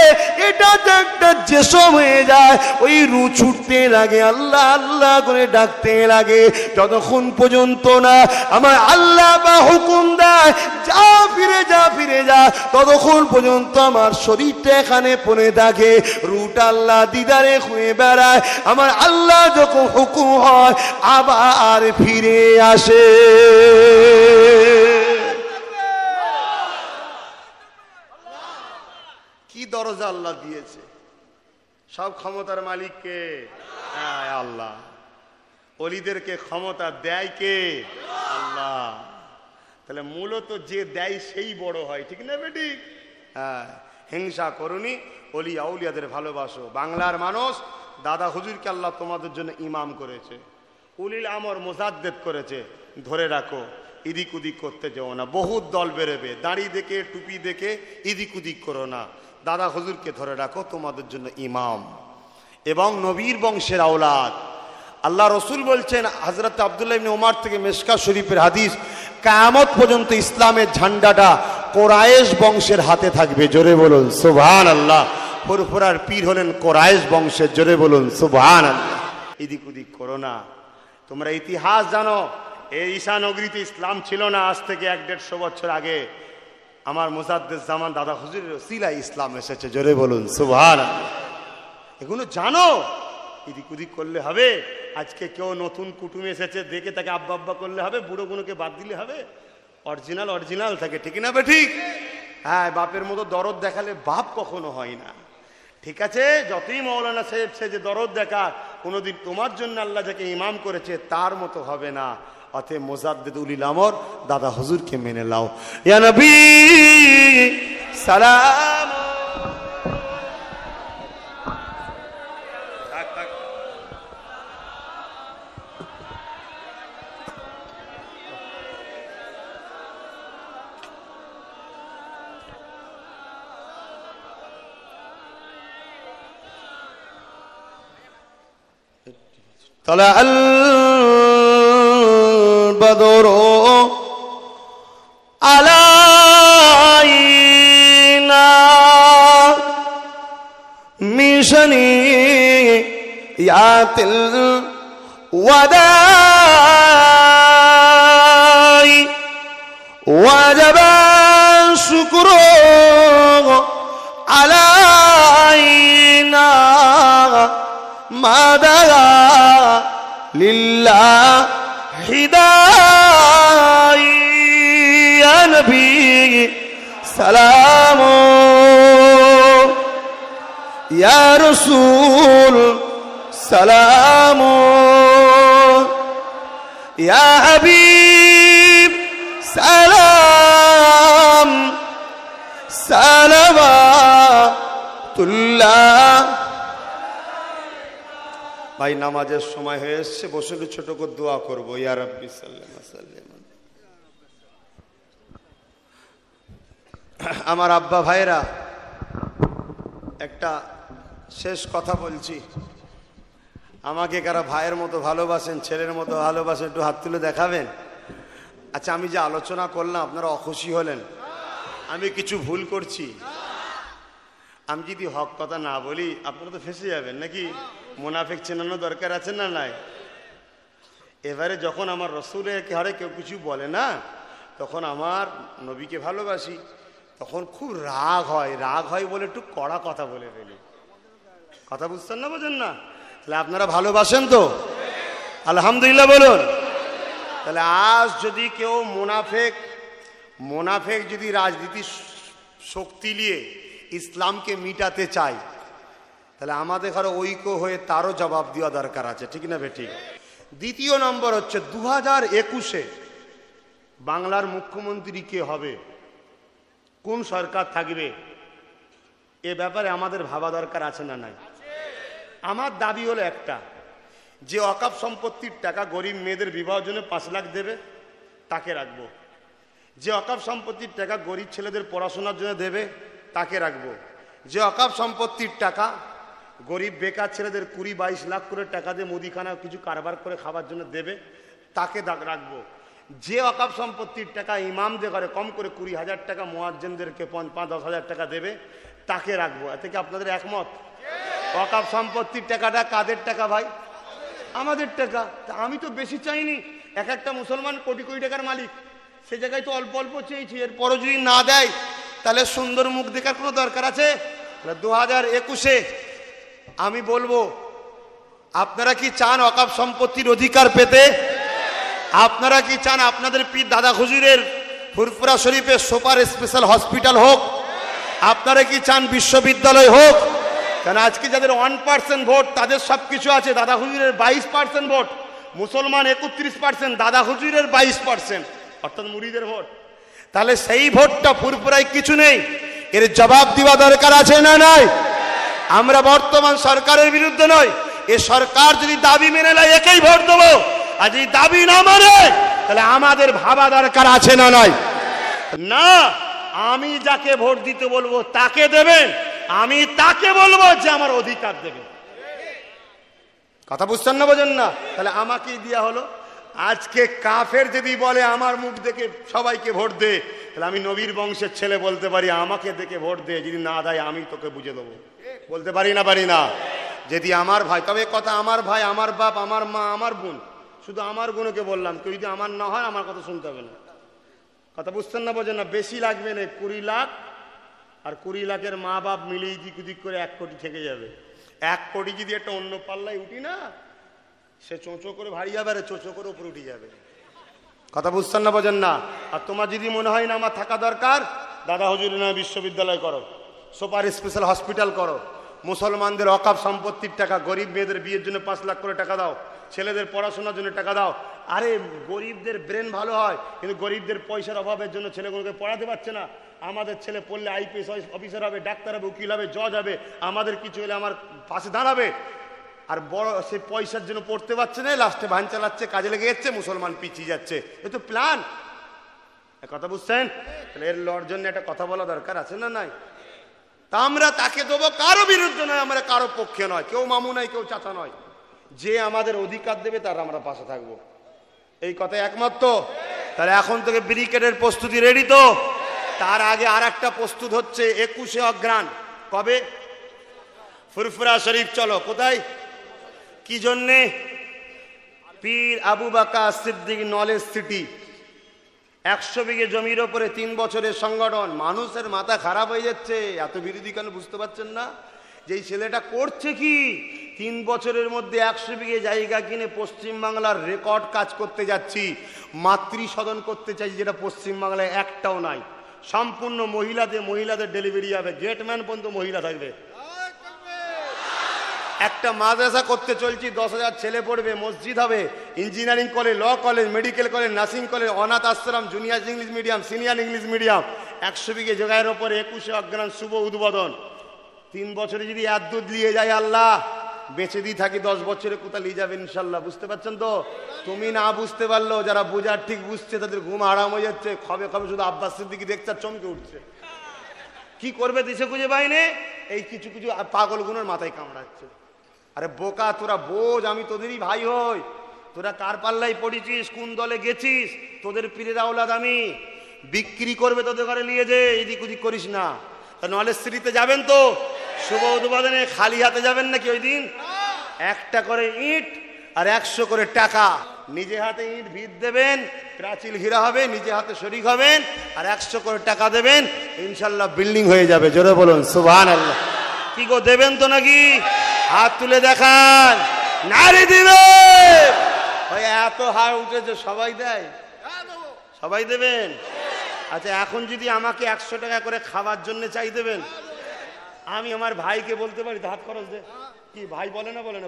এটা তো একটা জেসম হয়ে যায়, ওই রু ছুটতে লাগে, আল্লাহ আল্লাহ করে ডাকতে লাগে। যতক্ষণ পর্যন্ত না আমার আল্লাহ বা হুকুম দেয় যা ফিরে যা ফিরে যা, ততক্ষণ পর্যন্ত আমার শরীরটা এখানে পড়ে থাকে। রুটা আল্লাহ দিদারে হয়ে বেড়ায়, আমার আল্লাহ যখন হুকুম হয় আবার ফিরে আসে। কি দরজা আল্লাহ দিয়েছে, সব ক্ষমতার মালিক কে? আল্লাহ। ওলিদেরকে ক্ষমতা দেয় কে? আল্লাহ। তাহলে মূলত যে দেয় সেই বড় হয়, ঠিক না বেটি? হ্যাঁ, হিংসা করুনি, ওলি আউলিয়াদের ভালোবাসো। বাংলার মানুষ দাদা হুজুরকে আল্লাহ তোমাদের জন্য ইমাম করেছে, উলিল আমর মুজাদ্দেদ করেছে, ধরে রাখো, ইদিক উদিক করতে যেও না। বহুত দল বেরোবে, দাড়ি দেখে টুপি দেখে ইদিক উদিক করো না। দাদা হুজুরকে ধরে রাখো, তোমাদের জন্য ইমাম এবং নবীর বংশের আওলাদ। আল্লাহ রসুল বলছেন, হযরত আব্দুল্লাহ ইবনে ওমর থেকে মিশকাত শরীফের হাদিস, কিয়ামত পর্যন্ত ইসলামের ঝান্ডাটা কোরাইশ বংশের হাতে থাকবে। জোরে বলুন সুবহানাল্লাহ। ফুরফুরার পীর হলেন কোরাইশ বংশের। জোরে বলুন সুবহানাল্লাহ। এদিক ওদিক করো না। তোমরা ইতিহাস জানো, এই ঈশানগরীতে ইসলাম ছিল না। আজ থেকে 100-150 বছর আগে আমার মুজাদ্দেদ জামান দাদা হুজুরের ওসিলায় ইসলাম এসেছে। জোরে বলুন সুবহানাল্লাহ। এগুলো জানো, এদিক ওদিক করলে হবে? আজকে কেউ নতুন কুটুম এসেছে দেখে তাকে আব্বা আব্বা করলে হবে? বুড়োগুলোকে বাদ দিলে হবে? অরিজিনাল অরিজিনাল থাকে, ঠিক না বে ঠিক? হ্যাঁ, বাপের মতো দরদ দেখালে বাপ কখনো হয় না। ঠিক আছে, যতই মৌলানা সাহেব সে যে দরদ দেখা, কোনোদিন তোমার জন্য আল্লাহ যাকে ইমাম করেছে তার মতো হবে না। অতএব মুজাদ্দিদ উলিল আমর দাদা হুজুরকে মেনে নাও। ইয়া নবী সালাম। طلع البدر علينا من ثنيات الوداع وجب الشكر علينا ما دعا لله هداي يا نبي سلام يا رسول سلام يا حبيب سلام صلوات الله। ভাই, নামাজের সময় হয়ে এসছে, বসে ছোট করে দোয়া করবো। ইয়া রাব্বি সাল্লাল্লাহু আলাইহি ওয়াসাল্লাম। আমার আব্বা ভাইরা, একটা শেষ কথা বলছি। আমাকে কারা ভাইয়ের মতো ভালোবাসেন, ছেলের মতো ভালোবাসেন, একটু হাত তুলে দেখাবেন। আচ্ছা, আমি যে আলোচনা করলাম আপনারা অখুশি হলেন? আমি কিছু ভুল করছি? আমি যদি হক কথা না বলি আপনারা তো ফেঁসে যাবেন নাকি? মুনাফিক চেনানো দরকার আছে না নাই? এবারে যখন আমার রসুলের হারে কেউ কিছু বলে না, তখন আমার নবীকে ভালোবাসি, তখন খুব রাগ হয়। রাগ হয় বলে একটু কড়া কথা বলে ফেলি। কথা বুঝছেন না, বোঝেন না? তাহলে আপনারা ভালোবাসেন তো? আলহামদুলিল্লাহ বলুন। তাহলে আজ যদি কেউ মুনাফিক যদি রাজনীতি শক্তি নিয়ে ইসলামকে মিটাতে চায়, তাহলে আমাদের ঘরে ঐক্য হয়ে তারও জবাব দেওয়া দরকার আছে, ঠিক না বেঠিক? দ্বিতীয় নম্বর হচ্ছে 2021-এ বাংলার মুখ্যমন্ত্রী কে হবে, কোন সরকার থাকবে, এ ব্যাপারে আমাদের ভাবা দরকার আছে না নাই? আমার দাবি হলো একটা, যে ওয়াকফ সম্পত্তির টাকা গরিব মেয়েদের বিবাহের জন্য 5 লাখ দেবে তাকে রাখবো। যে ওয়াকফ সম্পত্তির টাকা গরিব ছেলেদের পড়াশোনার জন্য দেবে তাকে রাখবো। যে ওয়াকফ সম্পত্তির টাকা গরিব বেকার ছেলেদের 20-22 লাখ করে টাকা দিয়ে মুদিখানা কিছু কারবার করে খাবার জন্য দেবে তাকে রাখবো। যে ওয়াকফ সম্পত্তির টাকা ইমামদের ঘরে কম করে 20,000 টাকা, মুয়াজ্জিনদেরকে 5-10 হাজার টাকা দেবে, তাকে রাখবো। এতে কি আপনাদের একমত? ওয়াকফ সম্পত্তির টাকাটা কাদের টাকা ভাই? আমাদের টাকা। তা আমি তো বেশি চাইনি, এক একটা মুসলমান কোটি কোটি টাকার মালিক, সে জায়গায় তো অল্প অল্প চেয়েছি। এরপরও যদি না দেয় তাহলে সুন্দর মুখ দেখার কোনো দরকার আছে? 2021-এ আমি বলবো, আপনারা কি চান ওয়াকফ সম্পত্তির অধিকার পেতে? আপনারা কি চান আপনাদের পীর দাদা হুজুরের ফুরফুরা শরীফে সুপার স্পেশাল হসপিটাল হোক? আপনারা কি চান বিশ্ববিদ্যালয় হোক? কারণ আজকে যাদের 1% ভোট তাদের সব কিছু আছে। দাদা হুজুরের 22% ভোট, মুসলমান 31%, দাদা হুজুরের 22%, অর্থাৎ মুরিদের ভোট। তাহলে সেই ভোটটা ফুরফুরায় কিছু নেই, এর জবাব দেওয়া দরকার আছে না নাই? আমরা বর্তমান সরকারের বিরুদ্ধে নয়, এ সরকার যদি দাবি মেনে নেয় একেই ভোট দেবো, আর যদি দাবি না মানে তাহলে আমাদের ভাবা দরকার আছে না নাই? না, আমি যাকে ভোট দিতে বলবো তাকে দেবেন, আমি তাকে বলবো যে আমার অধিকার দেবে। কথা বুঝছেন না, বোঝেন না? তাহলে আমাকেই দেওয়া হলো। আজকে কাফের যদি বলে আমার মুখ দেখে সবাইকে ভোট দে, তাহলে আমি নবীর বংশের ছেলে বলতে পারি আমাকে দেখে ভোট দে, যদি না দেয় আমি তোকে বুঝে দেবো। বলতে পারি না? পারি না? যদি আমার ভাই, তবে কথা আমার ভাই, আমার বাপ, আমার মা, আমার বোন, শুধু আমার গুণকে বললাম, কেউ যদি আমার না হয় আমার কথা শুনতে হবে না। কথা বুঝছেন না, বোঝেন না? বেশি লাগবে না, 20 লাখ, আর 20 লাখের মা বাপ মিলিয়ে দিক উদিক করে 1 কোটি থেকে যাবে। 1 কোটি যদি একটা অন্য পাল্লায় উঠি না, সে চোঁচো করে ভারী যাবে, আর চোঁচো করে উপরে উঠে যাবে। কথা বুঝছেন না, বোঝেন না? আর তোমার যদি মনে হয় না আমার থাকা দরকার, দাদা হুজুর না বিশ্ববিদ্যালয় করো, সুপার স্পেশাল হসপিটাল করো, মুসলমানদের ওয়াকফ সম্পত্তির টাকা, গরিব মেয়েদের বিয়ের জন্য 5 লাখ করে টাকা দাও, ছেলেদের পড়াশোনার জন্য টাকা দাও। আরে গরিবদের ব্রেন ভালো হয়, কিন্তু গরিবদের পয়সার অভাবের জন্য ছেলেগুলোকে পড়াতে পারছে না। আমাদের ছেলে পড়লে IPS অফিসার হবে, ডাক্তার হবে, উকিল হবে, জজ হবে, আমাদের কিছু হলে আমার পাশে দাঁড়াবে। আর বড় সে পয়সার জন্য পড়তে পারছে না, লাস্টে ভান চালাচ্ছে, কাজে লেগে যাচ্ছে, মুসলমান পিছিয়ে যাচ্ছে। এ তো প্ল্যান। কথা বুঝছেন? তাহলে এর লড়ার জন্য একটা কথা বলা দরকার আছে না নাই? তা আমরা তাকে দেবো, কারো বিরুদ্ধে নয়, আমরা কারো পক্ষে নয়, কেউ মামু নয়, কেউ চাচা নয়। যে আমাদের অধিকার দেবে তার আমরা পাশে থাকবো। এই কথায় একমত তো? তাহলে এখন থেকে ব্রিগেডের প্রস্তুতি রেডি তো? তার আগে আর একটা প্রস্তুত হচ্ছে 21শে অগ্রহায়ণ। কবে? ফুরফুরা শরীফ। চলো কোথায়, কি জন্যে? পীর আবু বকর সিদ্দিক নলেজ সিটি, 100 বিঘে জমির ওপরে 3 বছরের সংগঠন। মানুষের মাথা খারাপ হয়ে যাচ্ছে, এত বিরোধী কেন বুঝতে পারছেন না? যে এই ছেলেটা করছে কি, 3 বছরের মধ্যে 100 বিঘে জায়গা কিনে পশ্চিমবাংলার রেকর্ড কাজ করতে যাচ্ছি। মাতৃ সদন করতে চাই, যেটা পশ্চিমবাংলায় একটাও নাই। সম্পূর্ণ মহিলাদের ডেলিভারি হবে, গেটম্যান পর্যন্ত মহিলা থাকবে। একটা মাদ্রাসা করতে চলছি, 10,000 ছেলে পড়বে, মসজিদ হবে, engineering college, law college, medical college, nursing college, অনাথ আশ্রম, junior English medium, senior English medium. 100 বিঘে জায়গার ওপরে 21শে অগ্রহায়ণ শুভ উদ্বোধন। 3 বছরে যদি দুধ নিয়ে যায় আল্লাহ, বেঁচে দিয়ে থাকি 10 বছরে কোথা নিয়ে যাবে ইনশাল্লাহ। বুঝতে পারছেন তো? তুমি না বুঝতে পারলেও যারা বোঝার ঠিক বুঝছে তাদের ঘুম আরাম হয়ে যাচ্ছে। খবে খবে শুধু আব্বাস সিদ্দিকী দেখছে, চমকে উঠছে। কি করবে দিশে খুঁজে পাইনি, এই কিছু কিছু পাগলগুলোর মাথায় কামড়াচ্ছে। আরে বোকা, তোরা বোঝ, আমি তোদেরই ভাই হই। তোরা কার পাল্লাই পড়েছিস, কোন দলে গেছিস, তোদের পীরের আওলাদ আমি। বিক্রি করবে তোদের ঘরে নিয়ে যে, এদিক ওদিক করিস না। তা নলেজ সিটিতে যাবেন তো শুভ উদ্বোধনে, খালি হাতে যাবেন নাকি? ওই দিন একটা করে ইট আর 100 করে টাকা, নিজে হাতে ইট ভিত দেবেন, প্রাচীল ঘিরা হবে, নিজে হাতে শরীক হবেন, আর 100 করে টাকা দেবেন, ইনশাল্লাহ বিল্ডিং হয়ে যাবে। জোরে বলুন সুবহানাল্লাহ। কি গো, দেবেন তো নাকি? হাত তুলে দেখান, নারী দিবে। ওই এত হার উঠেছে, সবাই দেয়? সবাই দেবেন? আচ্ছা, এখন যদি আমাকে 100 টাকা করে খাবার জন্য চাই, দেবেন? আমি আমার ভাইকে বলতে পারি হাত খরচ দে? কি ভাই বলে না? বলে না?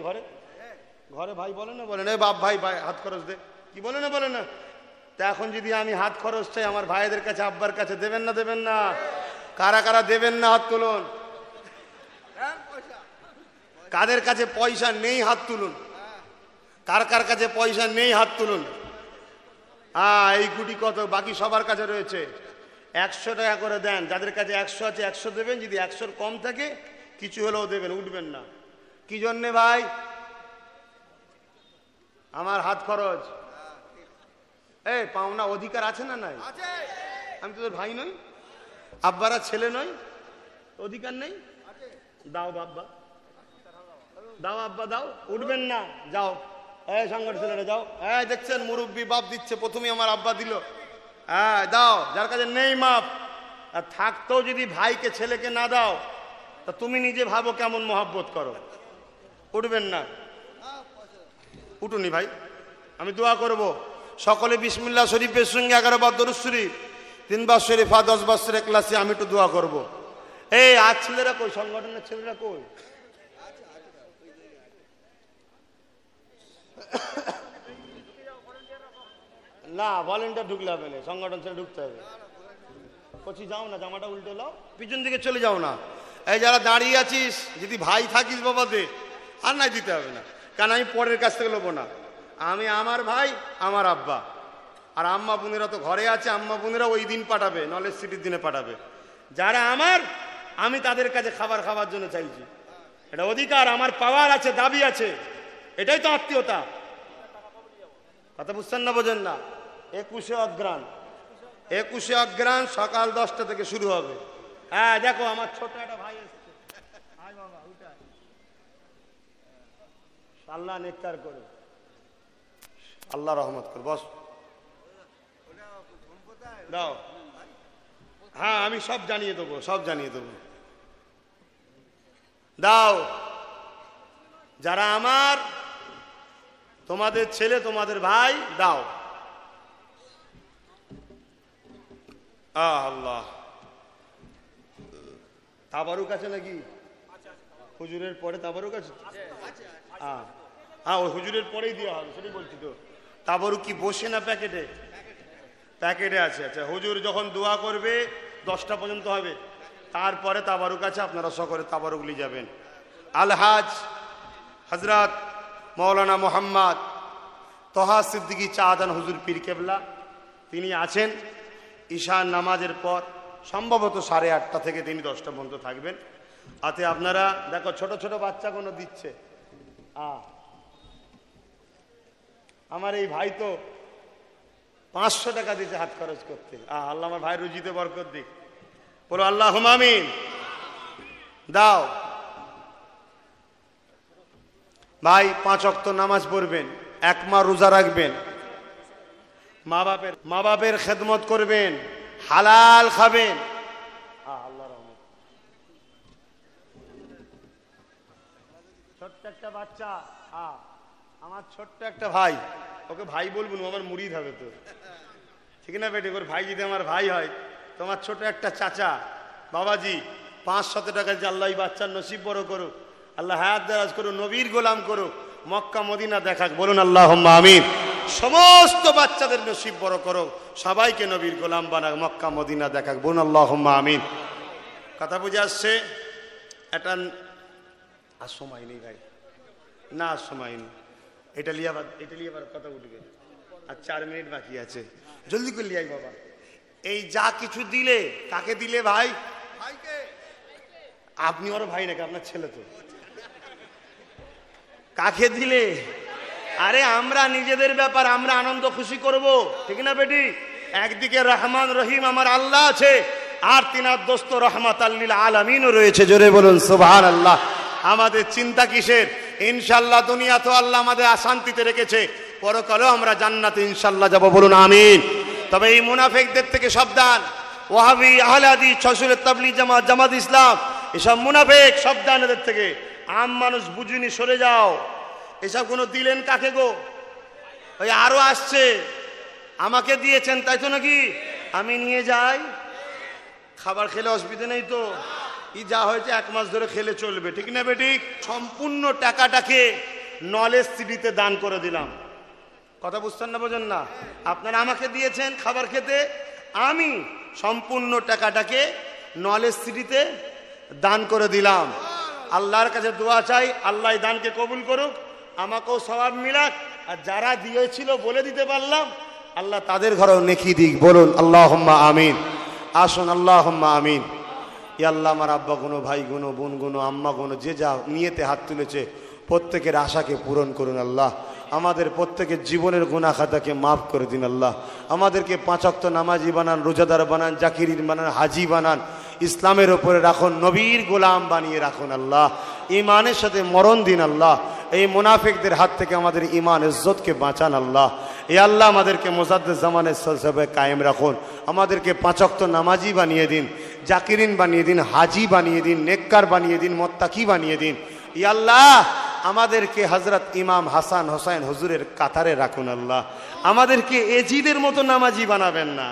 ঘরে ভাই বলে না? বলে না? বাপ ভাই হাত খরচ দে, কি বলে না? বলে না? তা এখন যদি আমি হাত খরচ চাই আমার ভাইদের কাছে, আব্বার কাছে, দেবেন না? দেবেন না? কারা কারা দেবেন না হাত তুলুন। কাদের কাছে পয়সা নেই হাত তুলুন। কার কার কাছে পয়সা নেই হাত তুলুন। এই গুটি কত, বাকি সবার কাছে রয়েছে। 100 টাকা করে দেন, যাদের কাছে 100 আছে 100 দেবেন, যদি 100-র কম থাকে কিছু হলেও দেবেন, উঠবেন না। কি জন্যে ভাই? আমার হাত খরচ। এই পাওনা অধিকার আছে না নাই? আমি তোদের ভাই নই, আব্বারা ছেলে নই, অধিকার নেই? দাও বাব্বা, দাও আব্বা দাও। উঠবেন না, যাও। এই সংগঠন ছেলেরা যাও। এই দেখছেন মুরব্বী বাপ দিচ্ছে, প্রথমেই আমার আব্বা দিল। হ্যাঁ দাও, যার কাছে নেই মাপ। আর থাকতেও যদি ভাইকে ছেলেকে না দাও, তা তুমি নিজে ভাবো কেমন মহব্বত করো। উঠবেন না, উঠুনি ভাই। আমি দোয়া করব, সকলে বিসমিল্লাহ শরীফের সঙ্গে 11 বার দরুদ শরীফ, 3 বার শরীফা, 10 বার সূরা ইখলাসে আমি একটু দোয়া করব। এই আজ ছেলেরা কই, সংগঠনের ছেলেরা কই? না ভলেন্টিয়ার ঢুকলে হবে না, সংগঠন ছেড়ে ঢুকতে হবে। কচি যাও না, জামাটা উল্টে লাও, পিছন দিকে চলে যাও না। এই যারা দাঁড়িয়ে আছিস, যদি ভাই থাকিস বাবা দে, আর নাই দিতে হবে না, কারণ আমি পরের কাছ থেকে নেবো না। আমি আমার ভাই, আমার আব্বা, আর আম্মা বোনেরা তো ঘরে আছে, আম্মা বোনেরা ওই দিন পাঠাবে, নলেজ সিটির দিনে পাঠাবে। যারা আমার, আমি তাদের কাছে খাবার খাওয়ার জন্য চাইছি। এটা অধিকার আমার, পাওয়ার আছে, দাবি আছে, এটাই তো আত্মীয়তা। কথা বুঝছেন না, বোঝেন না? 21শে অগ্রাণ, 21শে অগ্রাণ সকাল 10টা থেকে শুরু হবে। হ্যাঁ দেখো আমার ছোট একটা ভাই এসছে, আয় বাবা উঠে আয়। আল্লাহ নেককার করে, আল্লাহ রহমত করে, বস দাও। হ্যাঁ আমি সব জানিয়ে দেবো, সব জানিয়ে দেবো, দাও। যারা আমার, তোমাদের ছেলে, তোমাদের ভাই, দাও। আল্লাহ, তাবারুক আছে নাকি? হুজুরের পরে তাবারুক আছে? হ্যাঁ ওই হুজুরের পরেই দেওয়া হবে, সেটাই বলছি তো। তাবারুক কি বসে না প্যাকেটে? প্যাকেটে আছে। আচ্ছা, হুজুর যখন দোয়া করবে 10টা পর্যন্ত হবে, তারপরে তাবারুক আছে, আপনারা সকলে তাবারুক নিয়ে যাবেন। আলহাজ হজরত মৌলানা মোহাম্মদ তোহা সিদ্দিকী চাঁদান হুজুর পীর কেবলা, তিনি আছেন। ঈশান নামাজের পর সম্ভবত 8:30 থেকে তিনি 10টা পর্যন্ত থাকবেন। আতে আপনারা দেখো, ছোট ছোট বাচ্চা কোনো দিচ্ছে। আমার এই ভাই তো 500 টাকা দিচ্ছে হাত খরচ করতে। আল্লাহ আমার ভাই রুজিতে বরকত দিক, বলো আল্লাহুম্মা আমিন। দাও ভাই, 5 ওয়াক্ত নামাজ পড়বেন, 1 মাস রোজা রাখবেন, মা বাপের খেদমত করবেন, হালাল খাবেন। আল্লাহ রহমত। ছোট্ট একটা বাচ্চা, আমার ছোট্ট একটা ভাই, ওকে ভাই বলবো না, আমার মুরিদ হবে তো, ঠিক না বেটি? ওর ভাই যদি আমার ভাই হয়, তোমার ছোট একটা চাচা, বাবাজি 500 টাকা যে আল্লাহ বাচ্চার নসিব বড় করুক, আল্লাহ হায়াত দারাজ করুক, নবীর গোলাম করুক, মক্কা মদিনা দেখাক, বলুন আল্লাহুম্মা আমিন। সমস্ত বাচ্চাদের নসিব বড় করো, সবাইকে নবীর গোলাম বানাক, মক্কা মদিনা দেখাক, বলুন আল্লাহুম্মা আমিন। কথা বুঝে আসছে? এটা আর সময় নেই ভাই, না সময় নেই, এটা লিয়ে আবার কথা উঠবে, আর 4 মিনিট বাকি আছে, জলদি করে লিয়াই বাবা। এই যা কিছু দিলে, কাকে দিলে ভাই? ভাইকে। আপনি ওর ভাই নাকি? আপনার ছেলে তো। কাকে দিলে? আরে আমরা নিজেদের ব্যাপার, আমরা আনন্দ খুশি করব, ঠিক না বেটি? একদিকে রহমান রহিম আমার আল্লাহ আছে, আর তিনার দোস্ত রহমাতাল লিল আলামিনও রয়েছে, জোরে বলুন সুবহানাল্লাহ। আমাদের চিন্তা কিসের? ইনশাআল্লাহ দুনিয়া তো আল্লাহ আমাদের শান্তিতে রেখেছে, পরকালেও আমরা জান্নাতে ইনশাআল্লাহ যাব, বলুন আমিন। তবে এই মুনাফিকদের থেকে সাবধান। ওয়াহাবি, আহলে হাদিস, ছয়শুল তাবলীগ জামাত, জামাত ইসলাম, এসব মুনাফিক, সাবধান এদের থেকে। আম মানুষ বুঝিনি, সরে যাও। এসব কোনো দিলেন কাকে গো? ওই আরো আসছে, আমাকে দিয়েছেন তাই তো নাকি? আমি নিয়ে যাই, খাবার খেলে অসুবিধা নেই তো? ই যা হয়েছে 1 মাস ধরে খেলে চলবে, ঠিক না বেটি? সম্পূর্ণ টাকাটাকে নলেজ সিটিতে দান করে দিলাম। কথা বুঝছেন না, বোঝেন না? আপনারা আমাকে দিয়েছেন খাবার খেতে, আমি সম্পূর্ণ টাকাটাকে নলেজ সিটিতে দান করে দিলাম। আল্লাহর কাছে দোয়া চাই, আল্লাহ দানকে কবুল করুক, আমাকেও সওয়াব মিলাক, আর যারা দিয়েছিল বলে দিতে পারলাম, আল্লাহ তাদের ঘরেও নেকি দিক, বলুন আল্লাহুম্মা আমিন। আসুন আল্লাহুম্মা আমিন। ইয়া আল্লাহ, আমার আব্বা গুনো, ভাই গুনো, বোন গুনো, আম্মা গুনো, যে যা নিয়েতে হাত তুলেছে প্রত্যেকের আশাকে পূরণ করুন আল্লাহ। আমাদের প্রত্যেকের জীবনের গুনাহ খাতাকে মাফ করে দিন আল্লাহ। আমাদেরকে 5 ওয়াক্ত নামাজি বানান, রোজাদার বানান, জাকিরিন বানান, হাজি বানান, ইসলামের ওপরে রাখুন, নবীর গোলাম বানিয়ে রাখুন আল্লাহ। ইমানের সাথে মরণ দিন আল্লাহ। এই মুনাফিকদের হাত থেকে আমাদের ইমান ইজ্জতকে বাঁচান আল্লাহ। এ আল্লাহ আমাদেরকে মুজাদ্দিদ জামানের সিলসিলায় কায়েম রাখুন। আমাদেরকে 5 ওয়াক্ত নামাজি বানিয়ে দিন, জাকিরিন বানিয়ে দিন, হাজি বানিয়ে দিন, নেককার বানিয়ে দিন, মুত্তাকি বানিয়ে দিন। ই আল্লাহ আমাদেরকে হযরত ইমাম হাসান হোসেন হুজুরের কাতারে রাখুন আল্লাহ। আমাদেরকে এজিদের মতো নামাজি বানাবেন না,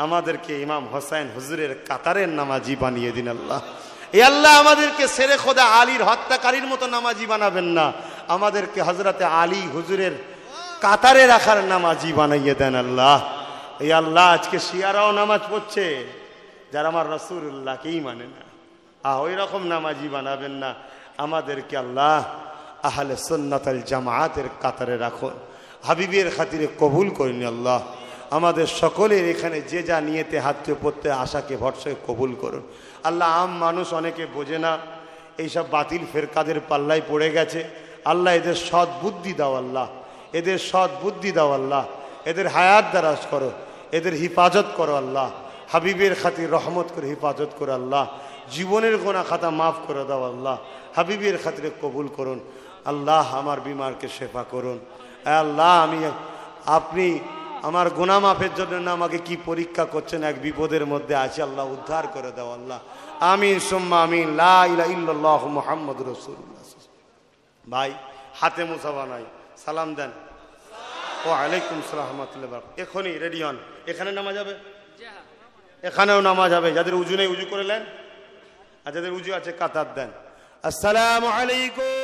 আমাদেরকে ইমাম হোসেন হুজুরের কাতারের নামাজি বানিয়ে দিন আল্লাহ। এ আল্লাহ আমাদেরকে শেরে খোদা আলীর হত্যাকারীর মতো নামাজি বানাবেন না, আমাদেরকে হযরতে আলী হুজুরের কাতারে রাখার নামাজি বানাইয়ে দেন আল্লাহ। এই আল্লাহ আজকে শিয়ারাও নামাজ পড়ছে যারা আমার রাসূলুল্লাহকেই মানে না, ওই রকম নামাজি বানাবেন না। আমাদেরকে আল্লাহ আহলে সুন্নাত আল জামাআতের কাতারে রাখুন, হাবিবের খাতিরে কবুল করেন আল্লাহ। আমাদের সকলের এখানে যে যা নিয়েতে হাত পড়তে আশাকে ভরসাকে কবুল করুন আল্লাহ। আম মানুষ অনেকে বোঝে না, এইসব বাতিল ফেরকাদের পাল্লায় পড়ে গেছে আল্লাহ। এদের সৎ বুদ্ধি দাও আল্লাহ, এদের সৎ বুদ্ধি দাও আল্লাহ। এদের হায়াত দারাজ করো, এদের হিফাজত করো আল্লাহ। হাবিবের খাতির রহমত করে হিফাজত করো আল্লাহ। জীবনের গোনা খাতা মাফ করে দাও আল্লাহ। হাবিবের খাতিরে কবুল করুন আল্লাহ। আমার বিমারকে শেফা করুন আল্লাহ। আপনি আমার গুনাহ মাফের জন্য না আমাকে কি পরীক্ষা করছেন, এক বিপদের মধ্যে আছি আল্লাহ, উদ্ধার করে দাও আল্লাহ। আমিন সুম্মা আমিন। লা ইলাহা ইল্লাল্লাহু মুহাম্মাদুর রাসূলুল্লাহ। ভাই হাতে মুসাফা নাই, সালাম দেন। ওয়া আলাইকুম আসসালাম ওয়া রাহমাতুল্লাহি ওয়া বারাকাতুহু। এখনই রেডি হন, এখানে নামাজ হবে, এখানেও নামাজ হবে। যাদের উজু নেই উজু করে নেন, আর যাদের উজু আছে কাতার দেন। আসসালামু আলাইকুম।